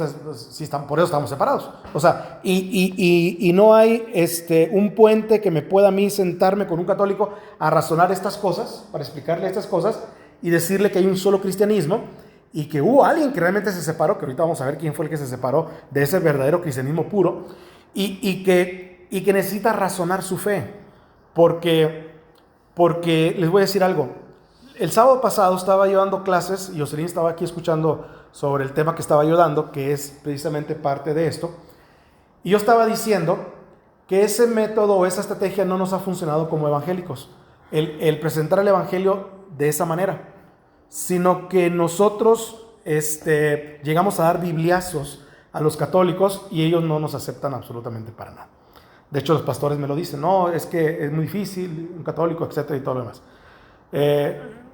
si están, por eso estamos separados. O sea, y no hay un puente que me pueda a mí sentarme con un católico a razonar estas cosas, para explicarle estas cosas y decirle que hay un solo cristianismo y que hubo alguien que realmente se separó, que ahorita vamos a ver quién fue el que se separó de ese verdadero cristianismo puro, y que necesita razonar su fe. Porque les voy a decir algo. El sábado pasado estaba yo dando clases y Jocelyn estaba aquí escuchando sobre el tema que estaba yo dando, que es precisamente parte de esto. Y yo estaba diciendo que ese método o esa estrategia no nos ha funcionado como evangélicos, el presentar el evangelio de esa manera, sino que nosotros llegamos a dar bibliazos a los católicos y ellos no nos aceptan absolutamente para nada. De hecho, los pastores me lo dicen, no, es que es muy difícil, un católico, etcétera, y todo lo demás.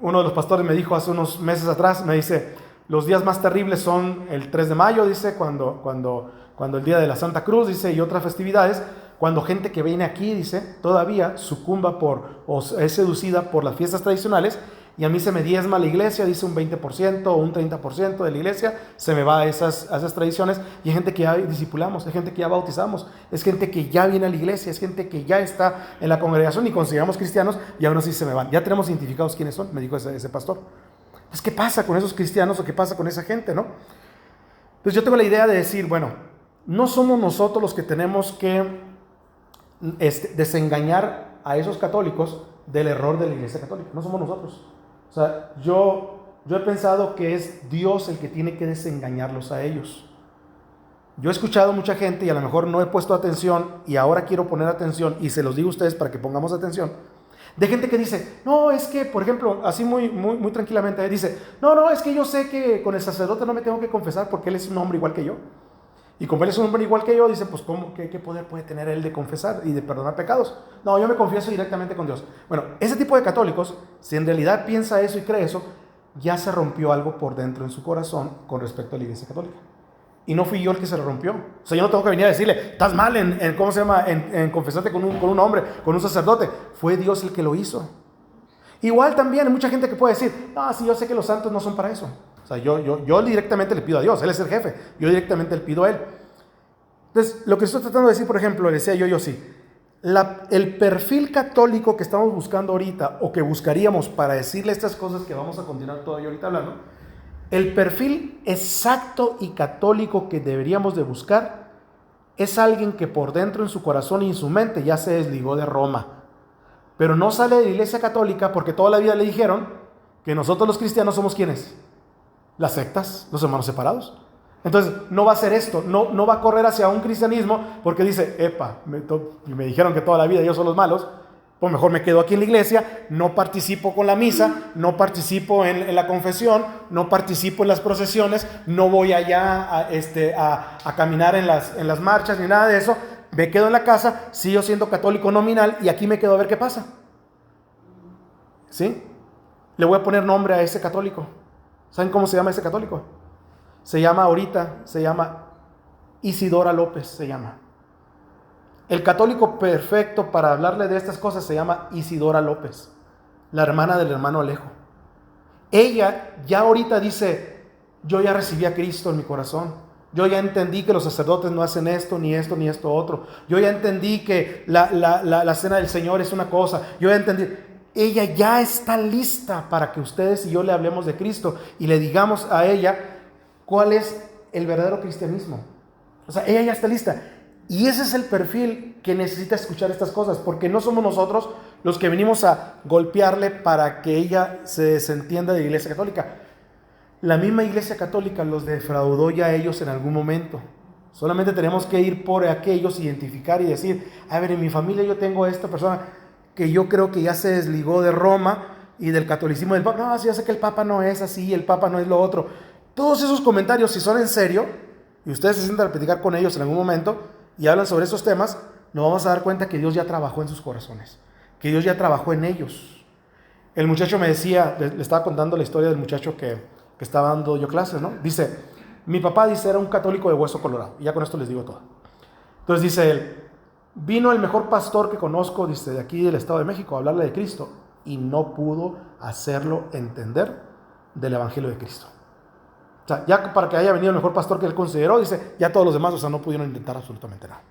Uno de los pastores me dijo hace unos meses atrás, me dice, los días más terribles son el 3 de mayo, dice, cuando el día de la Santa Cruz, dice, y otras festividades, cuando gente que viene aquí, dice, todavía sucumba o es seducida por las fiestas tradicionales, y a mí se me diezma la iglesia, dice un 20% o un 30% de la iglesia, se me va a esas tradiciones, y hay gente que ya discipulamos, hay gente que ya bautizamos, es gente que ya viene a la iglesia, es gente que ya está en la congregación y consideramos cristianos, y aún así se me van. Ya tenemos identificados quiénes son, me dijo ese pastor. Entonces, ¿qué pasa con esos cristianos o qué pasa con esa gente, no? Entonces yo tengo la idea de decir, bueno, no somos nosotros los que tenemos que desengañar a esos católicos del error de la Iglesia Católica. No somos nosotros. O sea, yo he pensado que es Dios el que tiene que desengañarlos a ellos. Yo he escuchado mucha gente y a lo mejor no he puesto atención y ahora quiero poner atención y se los digo a ustedes para que pongamos atención. De gente que dice, no, es que, por ejemplo, así muy tranquilamente, dice, no, es que yo sé que con el sacerdote no me tengo que confesar porque él es un hombre igual que yo. Y como él es un hombre igual que yo, dice, pues ¿qué poder puede tener él de confesar y de perdonar pecados? No, yo me confieso directamente con Dios. Bueno, ese tipo de católicos, si en realidad piensa eso y cree eso, ya se rompió algo por dentro en su corazón con respecto a la Iglesia Católica. Y no fui yo el que se lo rompió. O sea, yo no tengo que venir a decirle, estás mal en confesarte con un hombre, con un sacerdote. Fue Dios el que lo hizo. Igual también hay mucha gente que puede decir, sí, yo sé que los santos no son para eso. O sea, yo directamente le pido a Dios, Él es el jefe. Yo directamente le pido a Él. Entonces, lo que estoy tratando de decir, por ejemplo, le decía yo sí. El perfil católico que estamos buscando ahorita, o que buscaríamos para decirle estas cosas que vamos a continuar todavía ahorita hablando, el perfil exacto y católico que deberíamos de buscar es alguien que por dentro en su corazón y en su mente ya se desligó de Roma, pero no sale de la Iglesia Católica porque toda la vida le dijeron que nosotros los cristianos somos ¿quiénes? Las sectas, los hermanos separados. Entonces no va a hacer esto, no va a correr hacia un cristianismo porque dice, me dijeron que toda la vida yo soy los malos, pues mejor me quedo aquí en la iglesia, no participo con la misa, no participo en la confesión, no participo en las procesiones, no voy allá a caminar en las marchas ni nada de eso, me quedo en la casa, sigo siendo católico nominal y aquí me quedo a ver qué pasa. ¿Sí? Le voy a poner nombre a ese católico. ¿Saben cómo se llama ese católico? Se llama Isidora López, se llama. El católico perfecto para hablarle de estas cosas se llama Isidora López, la hermana del hermano Alejo. Ella ya ahorita dice, yo ya recibí a Cristo en mi corazón. Yo ya entendí que los sacerdotes no hacen esto, ni esto otro. Yo ya entendí que la cena del Señor es una cosa. Yo ya entendí. Ella ya está lista para que ustedes y yo le hablemos de Cristo y le digamos a ella cuál es el verdadero cristianismo. O sea, ella ya está lista. Y ese es el perfil que necesita escuchar estas cosas, porque no somos nosotros los que venimos a golpearle para que ella se desentienda de la Iglesia Católica. La misma Iglesia Católica los defraudó ya a ellos en algún momento. Solamente tenemos que ir por aquellos, identificar y decir, a ver, en mi familia yo tengo a esta persona que yo creo que ya se desligó de Roma y del catolicismo del Papa. No, yo sé que el Papa no es así, el Papa no es lo otro. Todos esos comentarios, si son en serio, y ustedes se sientan a platicar con ellos en algún momento y hablan sobre esos temas, nos vamos a dar cuenta que Dios ya trabajó en sus corazones, que Dios ya trabajó en ellos. El muchacho me decía, le estaba contando la historia del muchacho que estaba dando yo clases, ¿no? Dice, mi papá, dice, era un católico de hueso colorado, y ya con esto les digo todo. Entonces dice él, vino el mejor pastor que conozco, dice, de aquí del Estado de México, a hablarle de Cristo, y no pudo hacerlo entender del Evangelio de Cristo. O sea, ya para que haya venido el mejor pastor que él consideró, dice, ya todos los demás, o sea, no pudieron intentar absolutamente nada.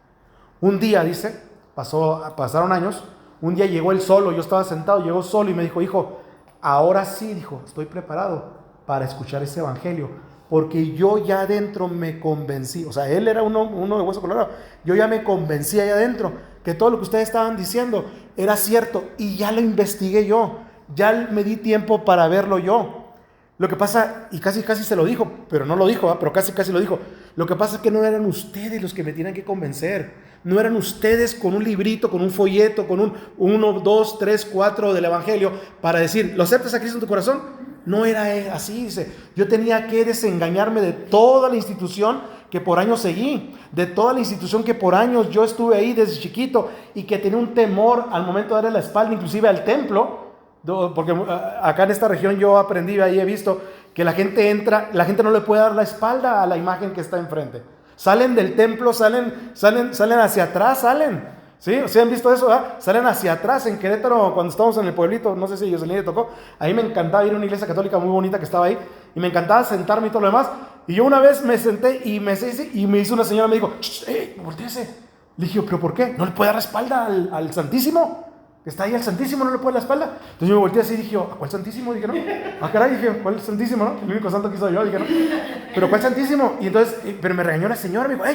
Un día, dice, pasaron años, un día llegó él solo, yo estaba sentado, llegó solo y me dijo, hijo, ahora sí, dijo, estoy preparado para escuchar ese evangelio, porque yo ya adentro me convencí, o sea, él era uno de hueso colorado, yo ya me convencí allá adentro que todo lo que ustedes estaban diciendo era cierto, y ya lo investigué yo, ya me di tiempo para verlo yo. Lo que pasa, y casi se lo dijo, pero no lo dijo, pero casi lo dijo. Lo que pasa es que no eran ustedes los que me tenían que convencer. No eran ustedes con un librito, con un folleto, con un 1, 2, 3, 4 del Evangelio para decir, ¿lo aceptas a Cristo en tu corazón? No era así, dice. Yo tenía que desengañarme de toda la institución que por años seguí, de toda la institución que por años yo estuve ahí desde chiquito y que tenía un temor al momento de darle la espalda, inclusive al templo. Porque acá en esta región yo aprendí, ahí he visto que la gente entra, la gente no le puede dar la espalda a la imagen que está enfrente. Salen del templo, salen hacia atrás, ¿sí? ¿Sí han visto eso? ¿Verdad? Salen hacia atrás. En Querétaro, cuando estábamos en el pueblito, no sé si Jocelyn le tocó, ahí me encantaba ir a una iglesia católica muy bonita que estaba ahí, y me encantaba sentarme y todo lo demás. Y yo una vez me senté y me hizo una señora, me dijo, voltéese. Le dije, ¿pero por qué? ¿No le puede dar la espalda al Santísimo? Está ahí el Santísimo, no le pone la espalda. Entonces yo me volteé así y dije, ¿a cuál Santísimo? Dije, no. Caray, dije, ¿cuál es Santísimo? No? El único santo que soy yo, dije, no. ¿Pero cuál Santísimo? Y entonces, pero me regañó la señora, me dijo,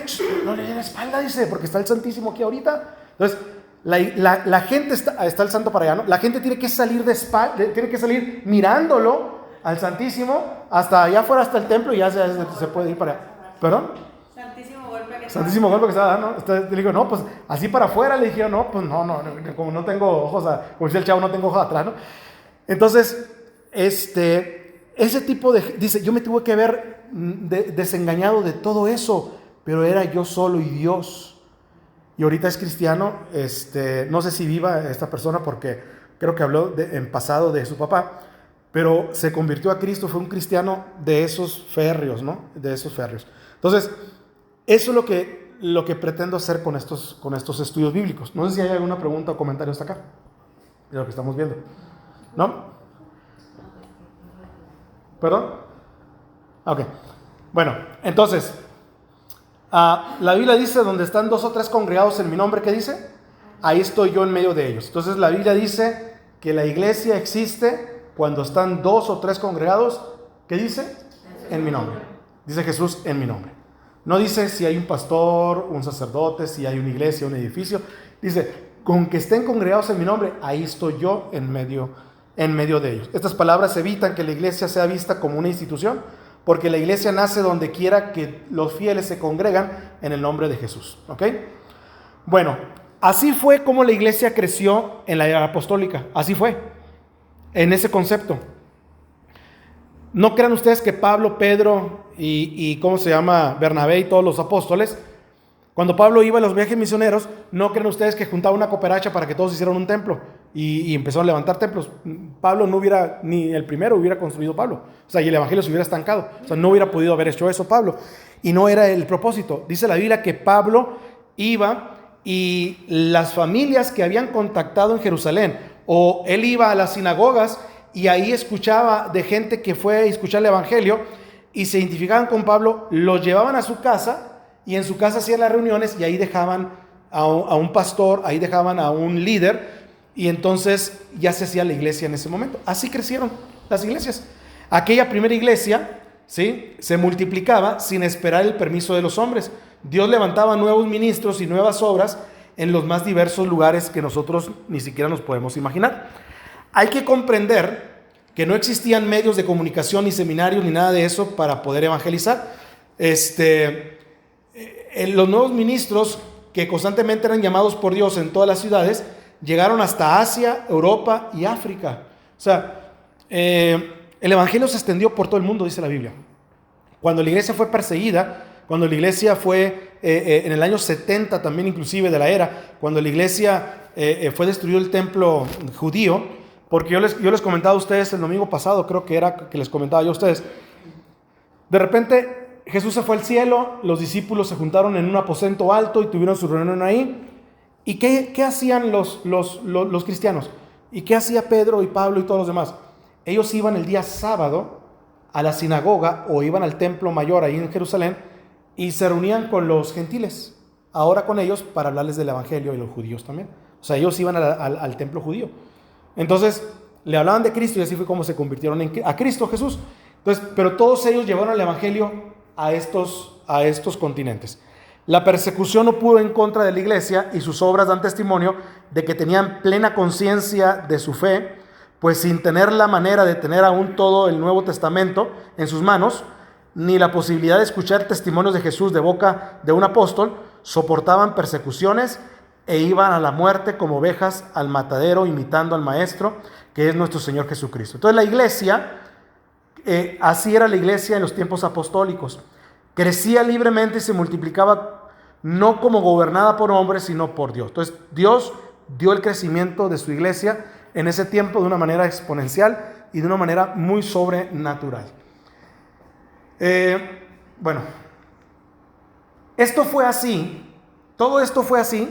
no le dé la espalda, dice, porque está el Santísimo aquí ahorita. Entonces, la gente está el santo para allá, ¿no? La gente tiene que salir de espalda, tiene que salir mirándolo al Santísimo hasta allá afuera, hasta el templo, y ya se puede ir para allá. ¿Perdón? Santísimo golpe que estaba dando. Entonces le digo, no, pues así para afuera. Le dije, no, pues no, como no tengo ojos, como dice el chavo, no tengo ojos atrás, ¿no? Entonces, ese tipo dice, yo me tuve que ver desengañado de todo eso, pero era yo solo y Dios. Y ahorita es cristiano, no sé si viva esta persona porque creo que habló en pasado de su papá, pero se convirtió a Cristo, fue un cristiano de esos férreos, ¿no? De esos férreos. Entonces, eso es lo que pretendo hacer con estos estudios bíblicos. No sé si hay alguna pregunta o comentario hasta acá de lo que estamos viendo. ¿No? ¿Perdón? Ok. Bueno, entonces, la Biblia dice, donde están 2 o 3 congregados en mi nombre, ¿qué dice? Ahí estoy yo en medio de ellos. Entonces la Biblia dice que la iglesia existe cuando están 2 o 3 congregados, ¿qué dice? En mi nombre. Dice Jesús, en mi nombre. No dice si hay un pastor, un sacerdote, si hay una iglesia, un edificio. Dice, con que estén congregados en mi nombre, ahí estoy yo en medio de ellos. Estas palabras evitan que la iglesia sea vista como una institución, porque la iglesia nace donde quiera que los fieles se congregan en el nombre de Jesús. ¿Ok? Bueno, así fue como la iglesia creció en la era apostólica. Así fue, en ese concepto. No crean ustedes que Pablo, Pedro y ¿cómo se llama? Bernabé y todos los apóstoles, cuando Pablo iba a los viajes misioneros, no crean ustedes que juntaba una cooperacha para que todos hicieran un templo y empezó a levantar templos. Pablo no hubiera, ni el primero hubiera construido Pablo. O sea, y el evangelio se hubiera estancado. O sea, no hubiera podido haber hecho eso Pablo. Y no era el propósito. Dice la Biblia que Pablo iba y las familias que habían contactado en Jerusalén, o él iba a las sinagogas y ahí escuchaba de gente que fue a escuchar el evangelio y se identificaban con Pablo, los llevaban a su casa y en su casa hacían las reuniones y ahí dejaban a un pastor, ahí dejaban a un líder y entonces ya se hacía la iglesia en ese momento. Así crecieron las iglesias. Aquella primera iglesia, ¿sí?, se multiplicaba sin esperar el permiso de los hombres. Dios levantaba nuevos ministros y nuevas obras en los más diversos lugares que nosotros ni siquiera nos podemos imaginar. Hay que comprender que no existían medios de comunicación, ni seminarios, ni nada de eso para poder evangelizar. Los nuevos ministros que constantemente eran llamados por Dios en todas las ciudades, llegaron hasta Asia, Europa y África. O sea, el evangelio se extendió por todo el mundo, dice la Biblia. Cuando la iglesia fue perseguida, cuando la iglesia fue en el año 70 también inclusive de la era, cuando la iglesia fue destruido el templo judío, porque yo les comentaba a ustedes el domingo pasado, creo que era que les comentaba yo a ustedes, de repente Jesús se fue al cielo, los discípulos se juntaron en un aposento alto y tuvieron su reunión ahí. ¿Y qué hacían los cristianos? ¿Y qué hacía Pedro y Pablo y todos los demás? Ellos iban el día sábado a la sinagoga o iban al templo mayor ahí en Jerusalén y se reunían con los gentiles, ahora con ellos, para hablarles del evangelio, y los judíos también. O sea, ellos iban al templo judío. Entonces le hablaban de Cristo y así fue como se convirtieron a Cristo Jesús. Entonces, pero todos ellos llevaron el evangelio a estos continentes. La persecución no pudo en contra de la iglesia y sus obras dan testimonio de que tenían plena conciencia de su fe, pues sin tener la manera de tener aún todo el Nuevo Testamento en sus manos, ni la posibilidad de escuchar testimonios de Jesús de boca de un apóstol, soportaban persecuciones e iban a la muerte como ovejas al matadero, imitando al Maestro, que es nuestro Señor Jesucristo. Entonces la iglesia, así era la iglesia en los tiempos apostólicos. Crecía libremente y se multiplicaba, no como gobernada por hombres, sino por Dios. Entonces Dios dio el crecimiento de su iglesia en ese tiempo de una manera exponencial y de una manera muy sobrenatural. Bueno, esto fue así, todo esto fue así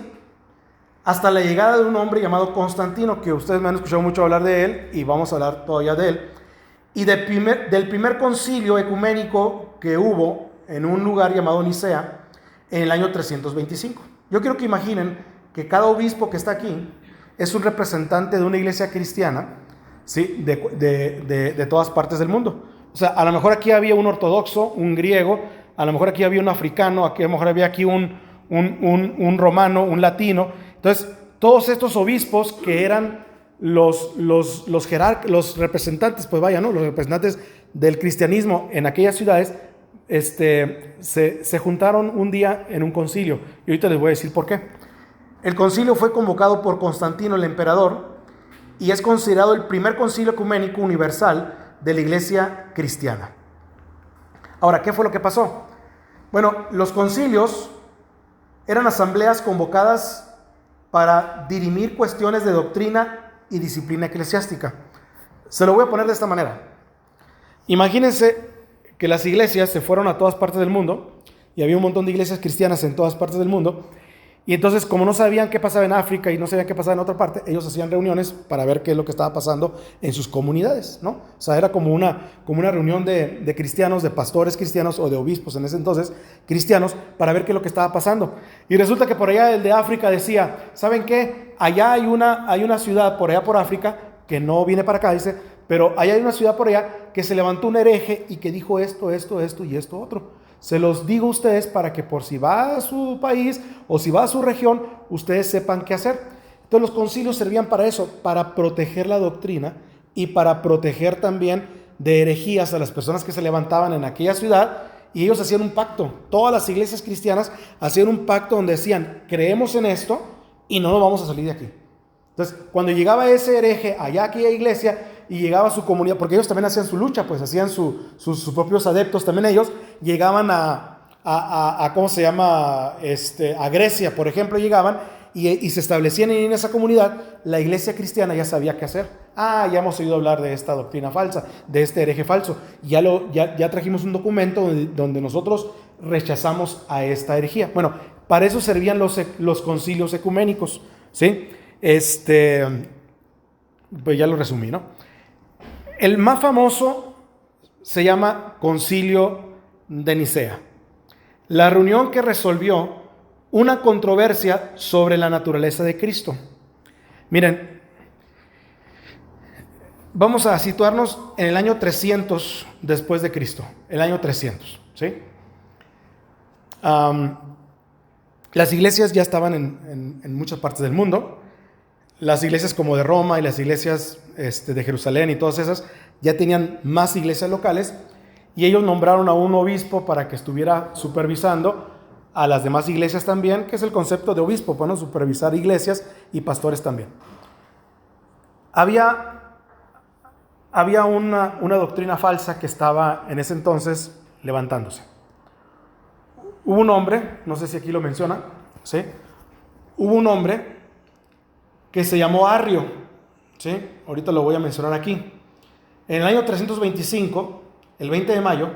hasta la llegada de un hombre llamado Constantino, que ustedes me han escuchado mucho hablar de él y vamos a hablar todavía de él, y del primer concilio ecuménico que hubo en un lugar llamado Nicea en el año 325. Yo quiero que imaginen que cada obispo que está aquí es un representante de una iglesia cristiana, ¿sí? De todas partes del mundo. O sea, a lo mejor aquí había un ortodoxo, un griego, a lo mejor aquí había un africano, a lo mejor había aquí un romano, un latino. Entonces, todos estos obispos que eran los representantes, pues vaya, ¿no? Los representantes del cristianismo en aquellas ciudades, se juntaron un día en un concilio. Y ahorita les voy a decir por qué. El concilio fue convocado por Constantino, el emperador, y es considerado el primer concilio ecuménico universal de la iglesia cristiana. Ahora, ¿qué fue lo que pasó? Bueno, los concilios eran asambleas convocadas para dirimir cuestiones de doctrina y disciplina eclesiástica. Se lo voy a poner de esta manera. Imagínense que las iglesias se fueron a todas partes del mundo, y había un montón de iglesias cristianas en todas partes del mundo, y entonces, como no sabían qué pasaba en África y no sabían qué pasaba en otra parte, ellos hacían reuniones para ver qué es lo que estaba pasando en sus comunidades, ¿no? O sea, era como una reunión de cristianos, de pastores cristianos o de obispos en ese entonces, cristianos, para ver qué es lo que estaba pasando. Y resulta que por allá el de África decía, ¿saben qué? Allá hay una ciudad por allá por África, que no viene para acá, dice, pero allá hay una ciudad por allá que se levantó un hereje y que dijo esto y esto otro. Se los digo a ustedes para que por si va a su país o si va a su región, ustedes sepan qué hacer. Entonces los concilios servían para eso, para proteger la doctrina y para proteger también de herejías a las personas que se levantaban en aquella ciudad, y ellos hacían un pacto. Todas las iglesias cristianas hacían un pacto donde decían, creemos en esto y no nos vamos a salir de aquí. Entonces, cuando llegaba ese hereje allá a aquella iglesia y llegaba a su comunidad, porque ellos también hacían su lucha, pues hacían sus propios adeptos, también ellos llegaban ¿cómo se llama? A Grecia, por ejemplo, llegaban y se establecían en esa comunidad. La iglesia cristiana ya sabía qué hacer. Ya hemos oído hablar de esta doctrina falsa, de este hereje falso. Ya trajimos un documento donde nosotros rechazamos a esta herejía. Bueno, para eso servían los concilios ecuménicos, ¿sí? Pues ya lo resumí, ¿no? El más famoso se llama Concilio de Nicea, la reunión que resolvió una controversia sobre la naturaleza de Cristo. Miren, vamos a situarnos en el año 300 después de Cristo, el año 300, ¿sí? Las iglesias ya estaban en muchas partes del mundo. Las iglesias como de Roma y las iglesias de Jerusalén y todas esas ya tenían más iglesias locales, y ellos nombraron a un obispo para que estuviera supervisando a las demás iglesias también, que es el concepto de obispo, bueno, supervisar iglesias y pastores también. Había una doctrina falsa que estaba en ese entonces levantándose. Hubo un hombre, no sé si aquí lo menciona, ¿sí? Hubo un hombre que se llamó Arrio, ¿sí? Ahorita lo voy a mencionar aquí. En el año 325, el 20 de mayo,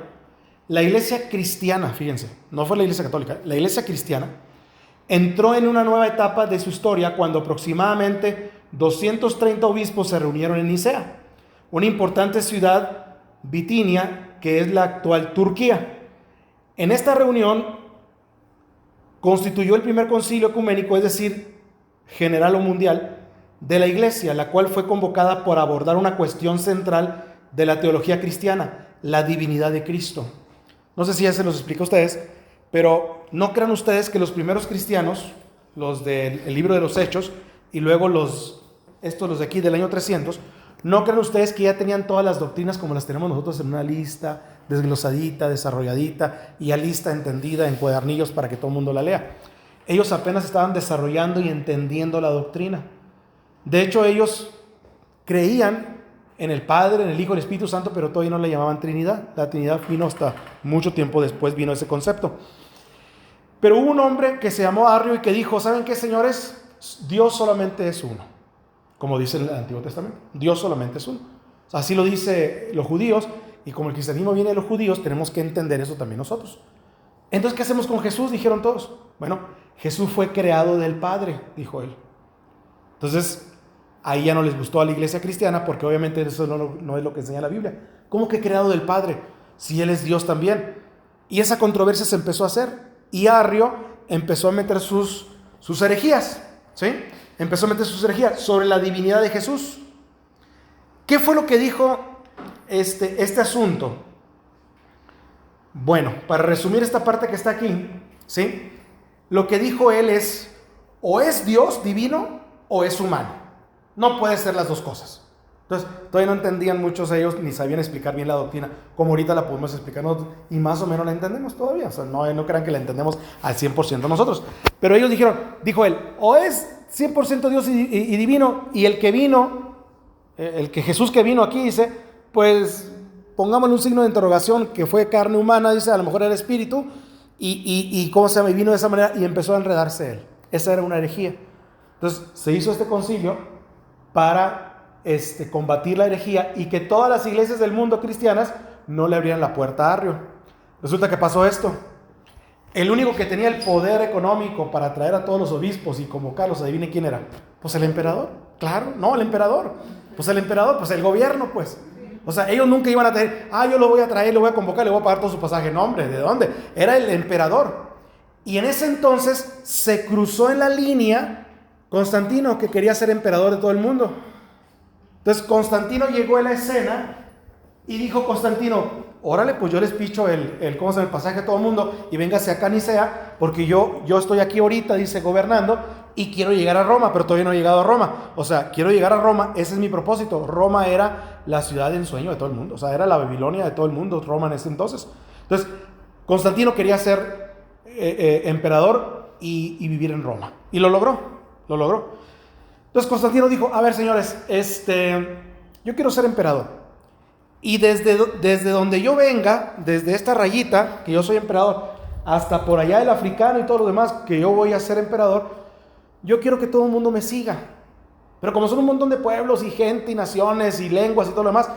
la iglesia cristiana, fíjense, no fue la iglesia católica, la iglesia cristiana entró en una nueva etapa de su historia cuando aproximadamente 230 obispos se reunieron en Nicea, una importante ciudad bitinia que es la actual Turquía. En esta reunión constituyó el primer concilio ecuménico, es decir, general o mundial, de la iglesia, la cual fue convocada por abordar una cuestión central de la teología cristiana, la divinidad de Cristo. No sé si ya se los explico a ustedes, pero no crean ustedes que los primeros cristianos, los del libro de los Hechos, y luego los de aquí del año 300, no crean ustedes que ya tenían todas las doctrinas como las tenemos nosotros en una lista, desglosadita, desarrolladita, y ya lista, entendida en cuadernillos para que todo el mundo la lea. Ellos apenas estaban desarrollando y entendiendo la doctrina. De hecho, ellos creían en el Padre, en el Hijo, en el Espíritu Santo, pero todavía no le llamaban Trinidad. La Trinidad vino hasta mucho tiempo después, vino ese concepto. Pero hubo un hombre que se llamó Arrio y que dijo, ¿saben qué, señores? Dios solamente es uno, como dice el Antiguo Testamento. Dios solamente es uno. Así lo dice los judíos, y como el cristianismo viene de los judíos, tenemos que entender eso también nosotros. Entonces, ¿qué hacemos con Jesús? Dijeron todos. Bueno, Jesús fue creado del Padre, dijo él. Entonces, ahí ya no les gustó a la iglesia cristiana, porque obviamente eso no es lo que enseña la Biblia. ¿Cómo que creado del Padre? Si Él es Dios también. Y esa controversia se empezó a hacer. Y Arrio empezó a meter sus herejías, ¿sí? empezó a meter sus herejías sobre la divinidad de Jesús. ¿Qué fue lo que dijo este asunto? Bueno, para resumir esta parte que está aquí, ¿sí? Lo que dijo él es, o es Dios divino o es humano. No puede ser las dos cosas. Entonces, todavía no entendían muchos de ellos ni sabían explicar bien la doctrina, como ahorita la podemos explicar nosotros, y más o menos la entendemos todavía. O sea, no crean que la entendemos al 100% nosotros. Pero ellos dijo él, o es 100% Dios y divino, y el que vino, el que Jesús que vino aquí, dice, pues pongámosle un signo de interrogación, que fue carne humana, dice, a lo mejor era espíritu, y ¿cómo se llama? Y vino de esa manera y empezó a enredarse él. Esa era una herejía. Entonces se hizo este concilio para combatir la herejía y que todas las iglesias del mundo cristianas no le abrieran la puerta a Arrio. Resulta que pasó esto. El único que tenía el poder económico para traer a todos los obispos y convocarlos, adivine quién era. Pues el emperador. Claro, no, el emperador. Pues el emperador, pues el gobierno, pues. O sea, ellos nunca iban a traer, yo lo voy a traer, lo voy a convocar, le voy a pagar todo su pasaje. No, hombre, ¿de dónde? Era el emperador. Y en ese entonces se cruzó en la línea Constantino, que quería ser emperador de todo el mundo. Entonces Constantino llegó a la escena y dijo Constantino, órale, pues yo les picho el pasaje a todo el mundo y véngase acá a Nicea, porque yo estoy aquí ahorita, dice, gobernando, y quiero llegar a Roma, pero todavía no he llegado a Roma. O sea, quiero llegar a Roma, ese es mi propósito. Roma era la ciudad de ensueño de todo el mundo, o sea, era la Babilonia de todo el mundo, Roma en ese entonces. Entonces, Constantino quería ser emperador y vivir en Roma, y lo logró. Entonces Constantino dijo, a ver señores, yo quiero ser emperador, y desde donde yo venga, desde esta rayita, que yo soy emperador, hasta por allá el africano y todo lo demás, que yo voy a ser emperador, yo quiero que todo el mundo me siga. Pero como son un montón de pueblos y gente y naciones y lenguas y todo lo demás,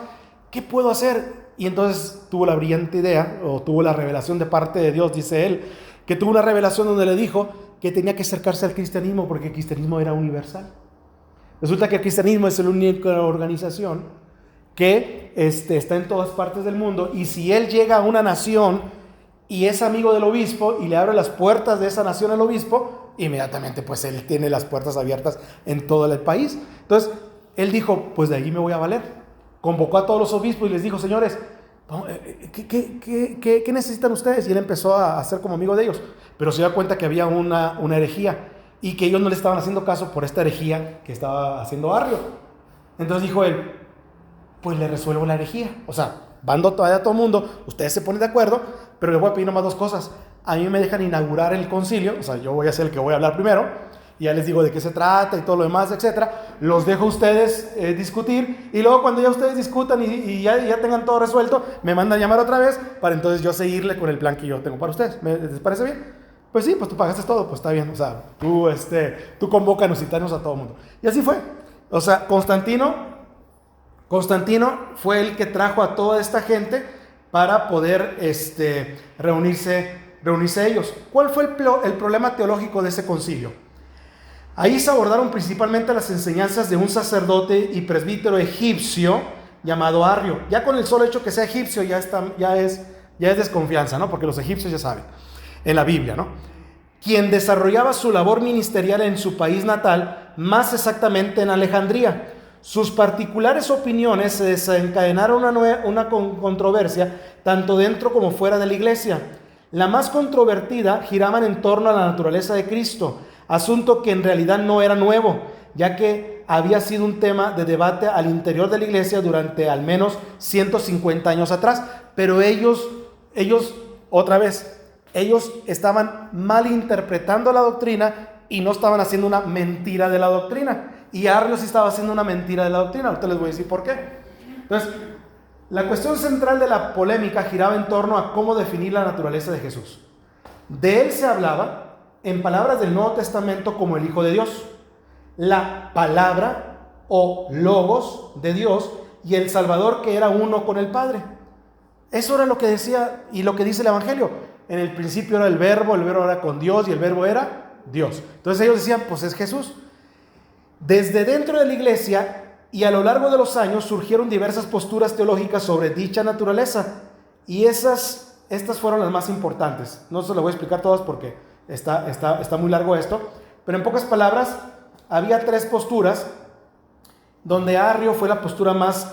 ¿qué puedo hacer? Y entonces tuvo la brillante idea, o tuvo la revelación de parte de Dios, dice él, que tuvo una revelación donde le dijo que tenía que acercarse al cristianismo, porque el cristianismo era universal. Resulta que el cristianismo es la única organización que está en todas partes del mundo, y si él llega a una nación y es amigo del obispo y le abre las puertas de esa nación al obispo, inmediatamente pues él tiene las puertas abiertas en todo el país. Entonces él dijo, pues de allí me voy a valer. Convocó a todos los obispos y les dijo, señores, ¿qué necesitan ustedes? Y él empezó a hacer como amigo de ellos, pero se dio cuenta que había una herejía y que ellos no le estaban haciendo caso por esta herejía que estaba haciendo Arrio. Entonces dijo él, pues le resuelvo la herejía. O sea, bando todavía a todo el mundo, ustedes se ponen de acuerdo, pero les voy a pedir nomás dos cosas. A mí me dejan inaugurar el concilio, o sea, yo voy a ser el que voy a hablar primero, y ya les digo de qué se trata y todo lo demás, etcétera. Los dejo a ustedes discutir, y luego cuando ya ustedes discutan y ya tengan todo resuelto, me mandan a llamar otra vez para entonces yo seguirle con el plan que yo tengo para ustedes. ¿Les parece bien? Pues sí, pues tú pagaste todo, pues está bien. O sea, tú convócanos y tanos a todo el mundo. Y así fue. O sea, Constantino fue el que trajo a toda esta gente para poder reunirse ellos. ¿Cuál fue el problema teológico de ese concilio? Ahí se abordaron principalmente las enseñanzas de un sacerdote y presbítero egipcio llamado Arrio. Ya con el solo hecho que sea egipcio ya es desconfianza, ¿no? Porque los egipcios ya saben, en la Biblia, ¿no? Quien desarrollaba su labor ministerial en su país natal, más exactamente en Alejandría. Sus particulares opiniones se desencadenaron una controversia tanto dentro como fuera de la iglesia. La más controvertida giraban en torno a la naturaleza de Cristo, asunto que en realidad no era nuevo, ya que había sido un tema de debate al interior de la iglesia durante al menos 150 años atrás, pero ellos estaban malinterpretando la doctrina y no estaban haciendo una mentira de la doctrina. Y Arrio sí estaba haciendo una mentira de la doctrina. Ahorita les voy a decir por qué. Entonces, la cuestión central de la polémica giraba en torno a cómo definir la naturaleza de Jesús. De él se hablaba, en palabras del Nuevo Testamento, como el Hijo de Dios, la palabra o logos de Dios, y el Salvador que era uno con el Padre. Eso era lo que decía y lo que dice el Evangelio. En el principio era el verbo era con Dios y el verbo era Dios. Entonces ellos decían, pues es Jesús. Desde dentro de la iglesia y a lo largo de los años surgieron diversas posturas teológicas sobre dicha naturaleza, y estas fueron las más importantes. No se las voy a explicar todas porque está muy largo esto, pero en pocas palabras, había tres posturas, donde Arrio fue la postura más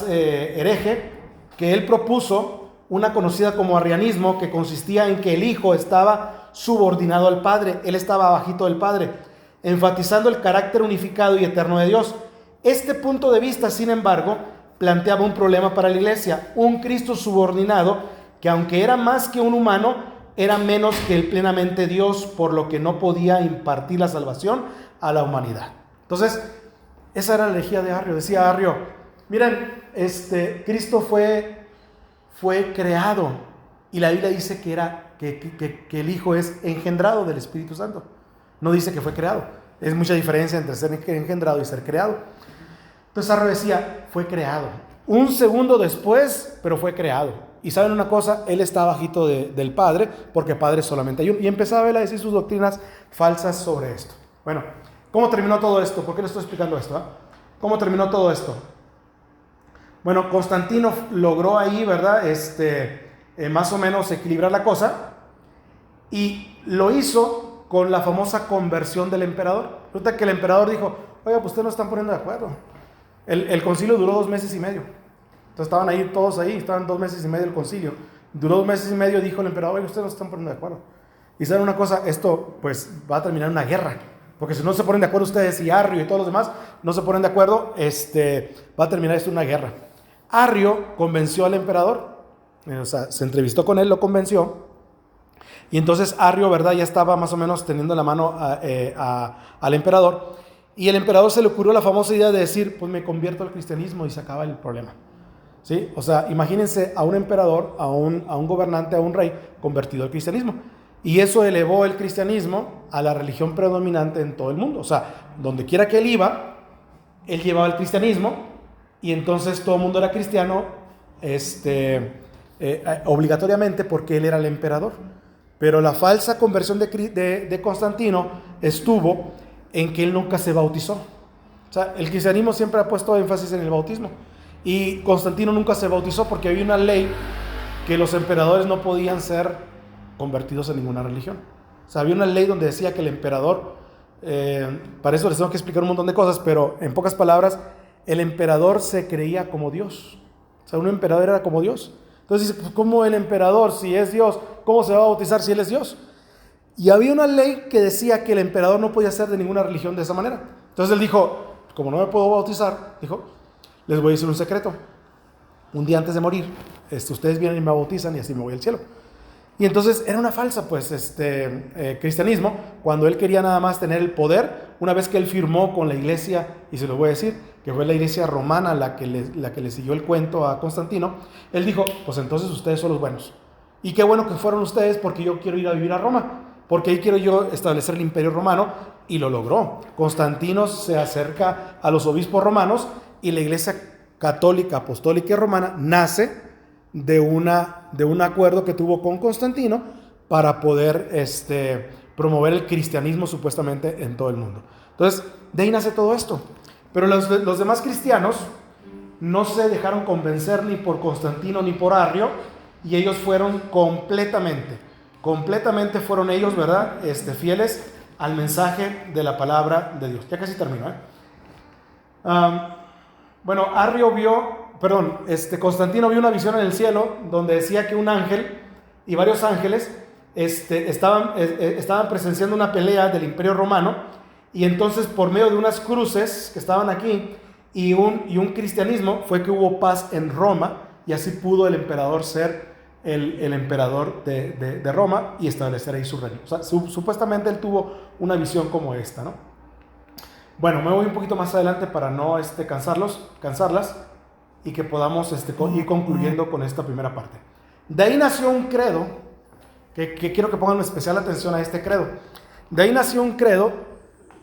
hereje, que él propuso una conocida como arrianismo, que consistía en que el Hijo estaba subordinado al Padre, él estaba abajito del Padre, enfatizando el carácter unificado y eterno de Dios. Este punto de vista, sin embargo, planteaba un problema para la iglesia: un Cristo subordinado que, aunque era más que un humano, era menos que el plenamente Dios, por lo que no podía impartir la salvación a la humanidad. Entonces, esa era la herejía de Arrio. Decía Arrio: miren, Cristo fue creado, y la Biblia dice que el Hijo es engendrado del Espíritu Santo. No dice que fue creado. Es mucha diferencia entre ser engendrado y ser creado. Entonces Arrio decía: fue creado. Un segundo después, pero fue creado. Y saben una cosa, él está bajito del Padre, porque Padre solamente hay uno. Y empezaba él a decir sus doctrinas falsas sobre esto. Bueno, ¿cómo terminó todo esto? ¿Por qué le estoy explicando esto? ¿Cómo terminó todo esto? Bueno, Constantino logró ahí, ¿verdad? Más o menos equilibrar la cosa, y lo hizo con la famosa conversión del emperador. Resulta que el emperador dijo: oiga, pues ustedes no están poniendo de acuerdo. El concilio duró 2 meses y medio. Entonces estaban ahí todos ahí, estaban 2 meses y medio el concilio. Duró 2 meses y medio, dijo el emperador: oiga, ustedes no están poniendo de acuerdo. Y saben una cosa, esto pues va a terminar en una guerra. Porque si no se ponen de acuerdo ustedes, y Arrio y todos los demás no se ponen de acuerdo, va a terminar esto en una guerra. Arrio convenció al emperador, o sea, se entrevistó con él, lo convenció, y entonces Arrio, ¿verdad?, ya estaba más o menos teniendo la mano al emperador, y el emperador se le ocurrió la famosa idea de decir: pues me convierto al cristianismo, y se acaba el problema. ¿Sí? O sea, imagínense a un emperador, a un gobernante, a un rey convertido al cristianismo. Y eso elevó el cristianismo a la religión predominante en todo el mundo. O sea, donde quiera que él iba, él llevaba el cristianismo, y entonces todo el mundo era cristiano obligatoriamente, porque él era el emperador. Pero la falsa conversión de Constantino estuvo en que él nunca se bautizó. O sea, el cristianismo siempre ha puesto énfasis en el bautismo, y Constantino nunca se bautizó porque había una ley que los emperadores no podían ser convertidos en ninguna religión. O sea, había una ley donde decía que el emperador, para eso les tengo que explicar un montón de cosas, pero en pocas palabras, el emperador se creía como Dios. O sea, un emperador era como Dios. Entonces dice: pues, ¿cómo el emperador, si es Dios, cómo se va a bautizar si él es Dios? Y había una ley que decía que el emperador no podía ser de ninguna religión de esa manera. Entonces él dijo: como no me puedo bautizar, dijo, les voy a decir un secreto. Un día antes de morir, ustedes vienen y me bautizan, y así me voy al cielo. Y entonces era una falsa, pues, cristianismo, cuando él quería nada más tener el poder. Una vez que él firmó con la iglesia, y se lo voy a decir, que fue la iglesia romana la que le siguió el cuento a Constantino, él dijo: pues entonces ustedes son los buenos. Y qué bueno que fueron ustedes, porque yo quiero ir a vivir a Roma, porque ahí quiero yo establecer el imperio romano. Y lo logró. Constantino se acerca a los obispos romanos, y la iglesia católica, apostólica y romana nace de un acuerdo que tuvo con Constantino para poder promover el cristianismo supuestamente en todo el mundo. Entonces, de ahí nace todo esto. Pero los demás cristianos no se dejaron convencer ni por Constantino ni por Arrio, y ellos fueron completamente fueron ellos, ¿verdad?, fieles al mensaje de la palabra de Dios. Ya casi termino, bueno, Constantino vio una visión en el cielo donde decía que un ángel y varios ángeles estaban presenciando una pelea del imperio romano, y entonces por medio de unas cruces que estaban aquí y un cristianismo fue que hubo paz en Roma, y así pudo el emperador ser el emperador de Roma y establecer ahí su reino. O sea, supuestamente él tuvo una visión como esta, ¿no? Bueno, me voy un poquito más adelante para no cansarlas, y que podamos ir concluyendo con esta primera parte. De ahí nació un credo, que quiero que pongan especial atención a este credo. De ahí nació un credo.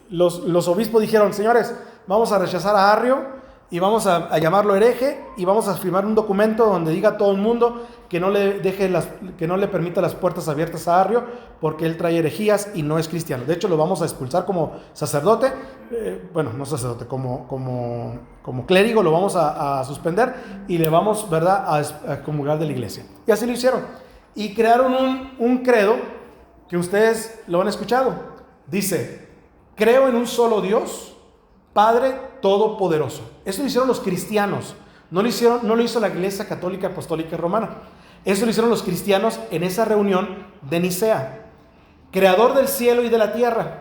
Los obispos dijeron: señores, vamos a rechazar a Arrio, y vamos a llamarlo hereje, y vamos a firmar un documento donde diga a todo el mundo que no le permita las puertas abiertas a Arrio, porque él trae herejías y no es cristiano. De hecho, lo vamos a expulsar como sacerdote, no sacerdote, como clérigo, lo vamos a suspender, y le vamos, ¿verdad?, a excomulgar de la iglesia. Y así lo hicieron. Y crearon un credo que ustedes lo han escuchado. Dice: creo en un solo Dios, Padre Todopoderoso. Eso lo hicieron los cristianos. No lo hizo la Iglesia Católica, Apostólica y Romana. Eso lo hicieron los cristianos en esa reunión de Nicea. Creador del cielo y de la tierra,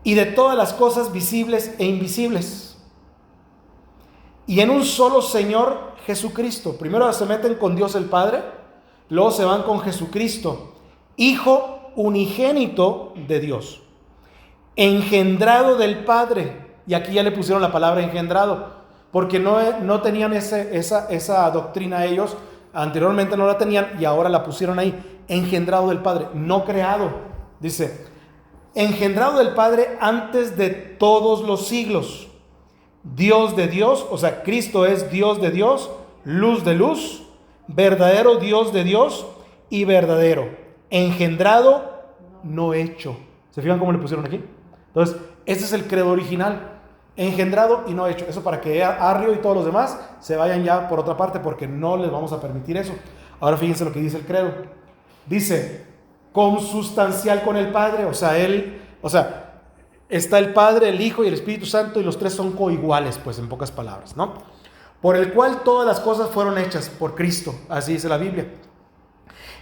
y de todas las cosas visibles e invisibles. Y en un solo Señor Jesucristo. Primero se meten con Dios el Padre, luego se van con Jesucristo, Hijo unigénito de Dios, engendrado del Padre. Y aquí ya le pusieron la palabra engendrado, porque no tenían esa doctrina ellos. Anteriormente no la tenían y ahora la pusieron ahí. Engendrado del Padre, no creado. Dice, engendrado del Padre antes de todos los siglos. Dios de Dios, o sea, Cristo es Dios de Dios, luz de luz, verdadero Dios de Dios y verdadero. Engendrado, no hecho. ¿Se fijan cómo le pusieron aquí? Entonces, este es el credo original. Engendrado y no hecho. Eso para que Arrio y todos los demás se vayan ya por otra parte, porque no les vamos a permitir eso. Ahora fíjense lo que dice el credo. Dice, consustancial con el Padre. O sea, está el Padre, el Hijo y el Espíritu Santo, y los tres son coiguales, pues en pocas palabras, ¿no? Por el cual todas las cosas fueron hechas por Cristo, así dice la Biblia.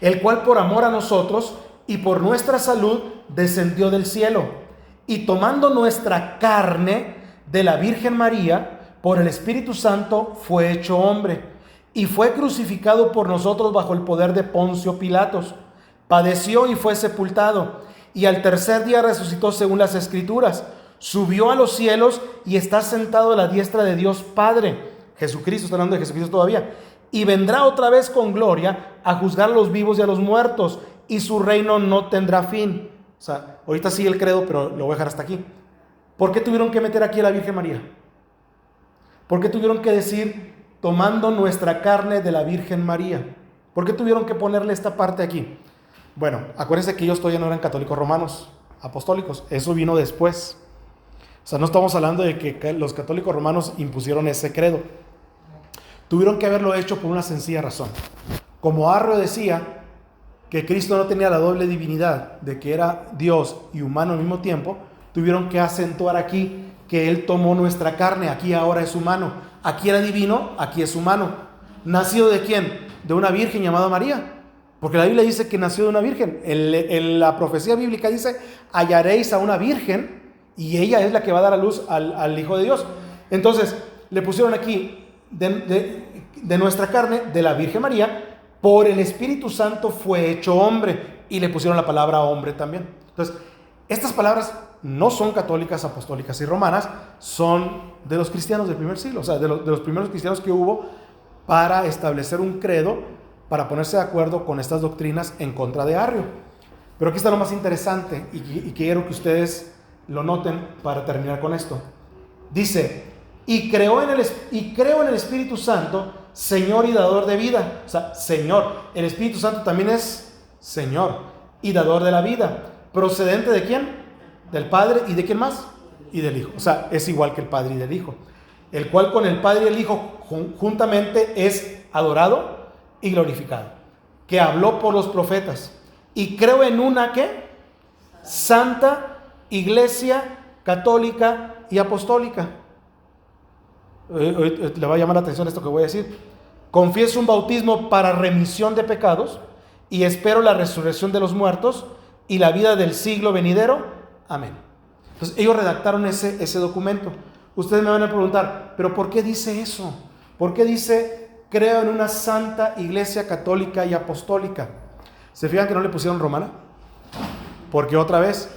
El cual por amor a nosotros y por nuestra salud descendió del cielo, y tomando nuestra carne de la Virgen María, por el Espíritu Santo fue hecho hombre, y fue crucificado por nosotros bajo el poder de Poncio Pilatos. Padeció y fue sepultado, y al tercer día resucitó según las Escrituras. Subió a los cielos y está sentado a la diestra de Dios Padre. Jesucristo, está hablando de Jesucristo todavía. Y vendrá otra vez con gloria a juzgar a los vivos y a los muertos, y su reino no tendrá fin. O sea, ahorita sigue el credo, pero lo voy a dejar hasta aquí. ¿Por qué tuvieron que meter aquí a la Virgen María? ¿Por qué tuvieron que decir, tomando nuestra carne de la Virgen María? ¿Por qué tuvieron que ponerle esta parte aquí? Bueno, acuérdense que ellos todavía no eran católicos romanos, apostólicos. Eso vino después. O sea, no estamos hablando de que los católicos romanos impusieron ese credo. Tuvieron que haberlo hecho por una sencilla razón. Como Arrio decía que Cristo no tenía la doble divinidad de que era Dios y humano al mismo tiempo, tuvieron que acentuar aquí que Él tomó nuestra carne. Aquí ahora es humano. Aquí era divino, aquí es humano. ¿Nacido de quién? De una virgen llamada María. Porque la Biblia dice que nació de una virgen. La profecía bíblica dice, hallaréis a una virgen y ella es la que va a dar a luz al Hijo de Dios. Entonces, le pusieron aquí de nuestra carne, de la Virgen María, por el Espíritu Santo fue hecho hombre, y le pusieron la palabra hombre también. Entonces, estas palabras no son católicas, apostólicas y romanas, son de los cristianos del primer siglo, o sea, de los primeros cristianos que hubo para establecer un credo, para ponerse de acuerdo con estas doctrinas en contra de Arrio. Pero aquí está lo más interesante, y quiero que ustedes lo noten para terminar con esto. Dice, y creo en el Espíritu Santo, Señor y dador de vida. O sea, Señor, el Espíritu Santo también es Señor y dador de la vida. ¿Procedente de quién? Del Padre. ¿Y de quién más? Y del Hijo. O sea, es igual que el Padre y del Hijo. El cual con el Padre y el Hijo juntamente es adorado y glorificado. Que habló por los profetas. Y creo en una, ¿qué? Santa Iglesia Católica y Apostólica. Le va a llamar la atención esto que voy a decir. Confieso un bautismo para remisión de pecados y espero la resurrección de los muertos y la vida del siglo venidero. Amén. Entonces ellos redactaron ese documento. Ustedes me van a preguntar, ¿pero por qué dice eso? ¿Por qué dice creo en una santa iglesia católica y apostólica? ¿Se fijan que no le pusieron romana? Porque otra vez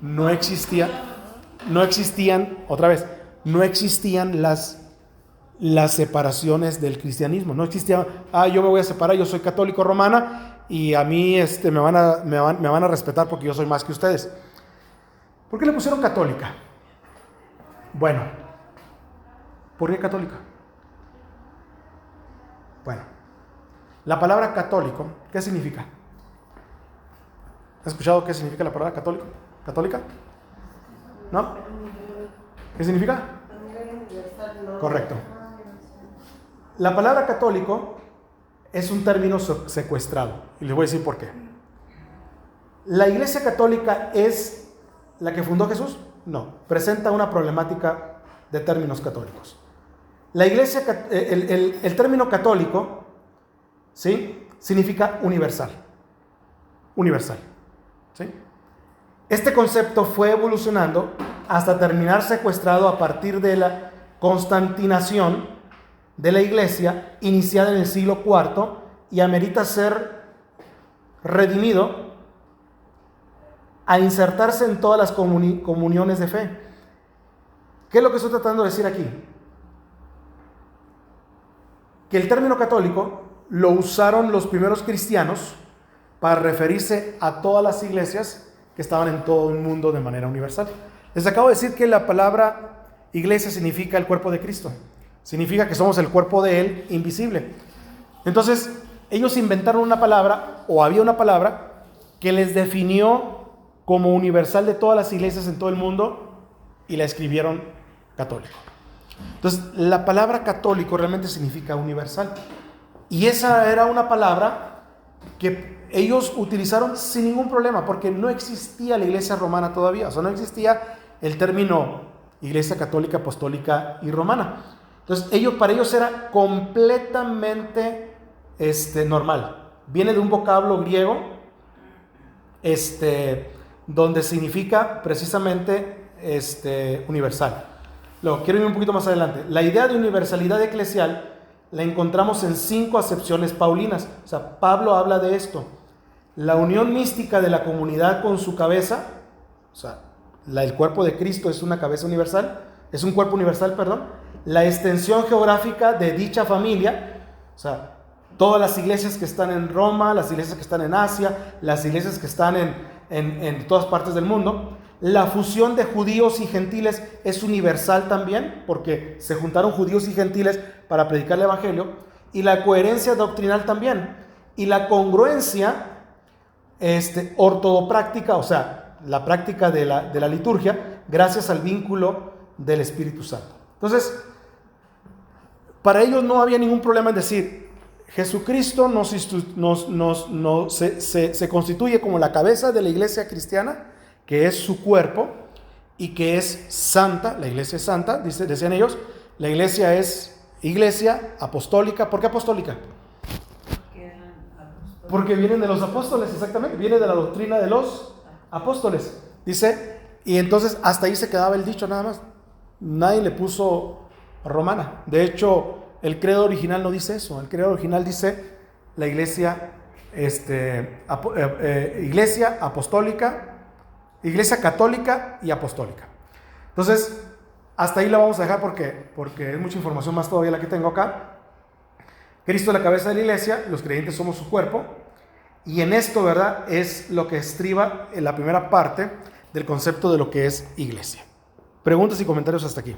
no existían las separaciones del cristianismo. No existía, yo me voy a separar, yo soy católico romana y a mí me van a respetar porque yo soy más que ustedes. ¿Por qué le pusieron católica? Bueno, ¿por qué católica? Bueno, la palabra católico, ¿qué significa? ¿Has escuchado qué significa la palabra católico? ¿Católica? ¿No? ¿Qué significa? Correcto. La palabra católico es un término secuestrado. Y les voy a decir por qué. La Iglesia Católica es ¿La que fundó Jesús? No. Presenta una problemática de términos católicos. La iglesia, el término católico, ¿sí?, significa universal. Universal. ¿Sí? Este concepto fue evolucionando hasta terminar secuestrado a partir de la constantinación de la iglesia iniciada en el siglo IV y amerita ser redimido a insertarse en todas las comuniones de fe. ¿Qué es lo que estoy tratando de decir aquí? Que el término católico lo usaron los primeros cristianos para referirse a todas las iglesias que estaban en todo el mundo de manera universal. Les acabo de decir que la palabra iglesia significa el cuerpo de Cristo. Significa que somos el cuerpo de Él invisible. Entonces, ellos inventaron una palabra, o había una palabra, que les definió como universal de todas las iglesias en todo el mundo, y la escribieron católico. Entonces, la palabra católico realmente significa universal. Y esa era una palabra que ellos utilizaron sin ningún problema, porque no existía la iglesia romana todavía. O sea, no existía el término iglesia católica, apostólica y romana. Entonces, para ellos era completamente normal. Viene de un vocablo griego, donde significa precisamente universal. Luego, quiero ir un poquito más adelante. La idea de universalidad eclesial la encontramos en 5 acepciones paulinas. O sea, Pablo habla de esto. La unión mística de la comunidad con su cabeza, o sea, el cuerpo de Cristo es una cabeza universal, es un cuerpo universal, perdón. La extensión geográfica de dicha familia, o sea, todas las iglesias que están en Roma, las iglesias que están en Asia, las iglesias que están en todas partes del mundo. La fusión de judíos y gentiles es universal también, porque se juntaron judíos y gentiles para predicar el evangelio. Y la coherencia doctrinal también. Y la congruencia ortodopráctica, o sea, la práctica de la liturgia, gracias al vínculo del Espíritu Santo. Entonces, para ellos no había ningún problema en decir, Jesucristo se constituye como la cabeza de la iglesia cristiana, que es su cuerpo y que es santa. La iglesia es santa, decían ellos. La iglesia es iglesia apostólica. ¿Por qué apostólica? Porque vienen de los apóstoles, exactamente. Viene de la doctrina de los apóstoles. Dice, y entonces hasta ahí se quedaba el dicho nada más. Nadie le puso romana. De hecho, el credo original no dice eso. El credo original dice la iglesia, iglesia apostólica, iglesia católica y apostólica. Entonces, hasta ahí la vamos a dejar porque es mucha información más todavía la que tengo acá. Cristo es la cabeza de la iglesia, los creyentes somos su cuerpo, y en esto, ¿verdad?, es lo que estriba en la primera parte del concepto de lo que es iglesia. Preguntas y comentarios hasta aquí.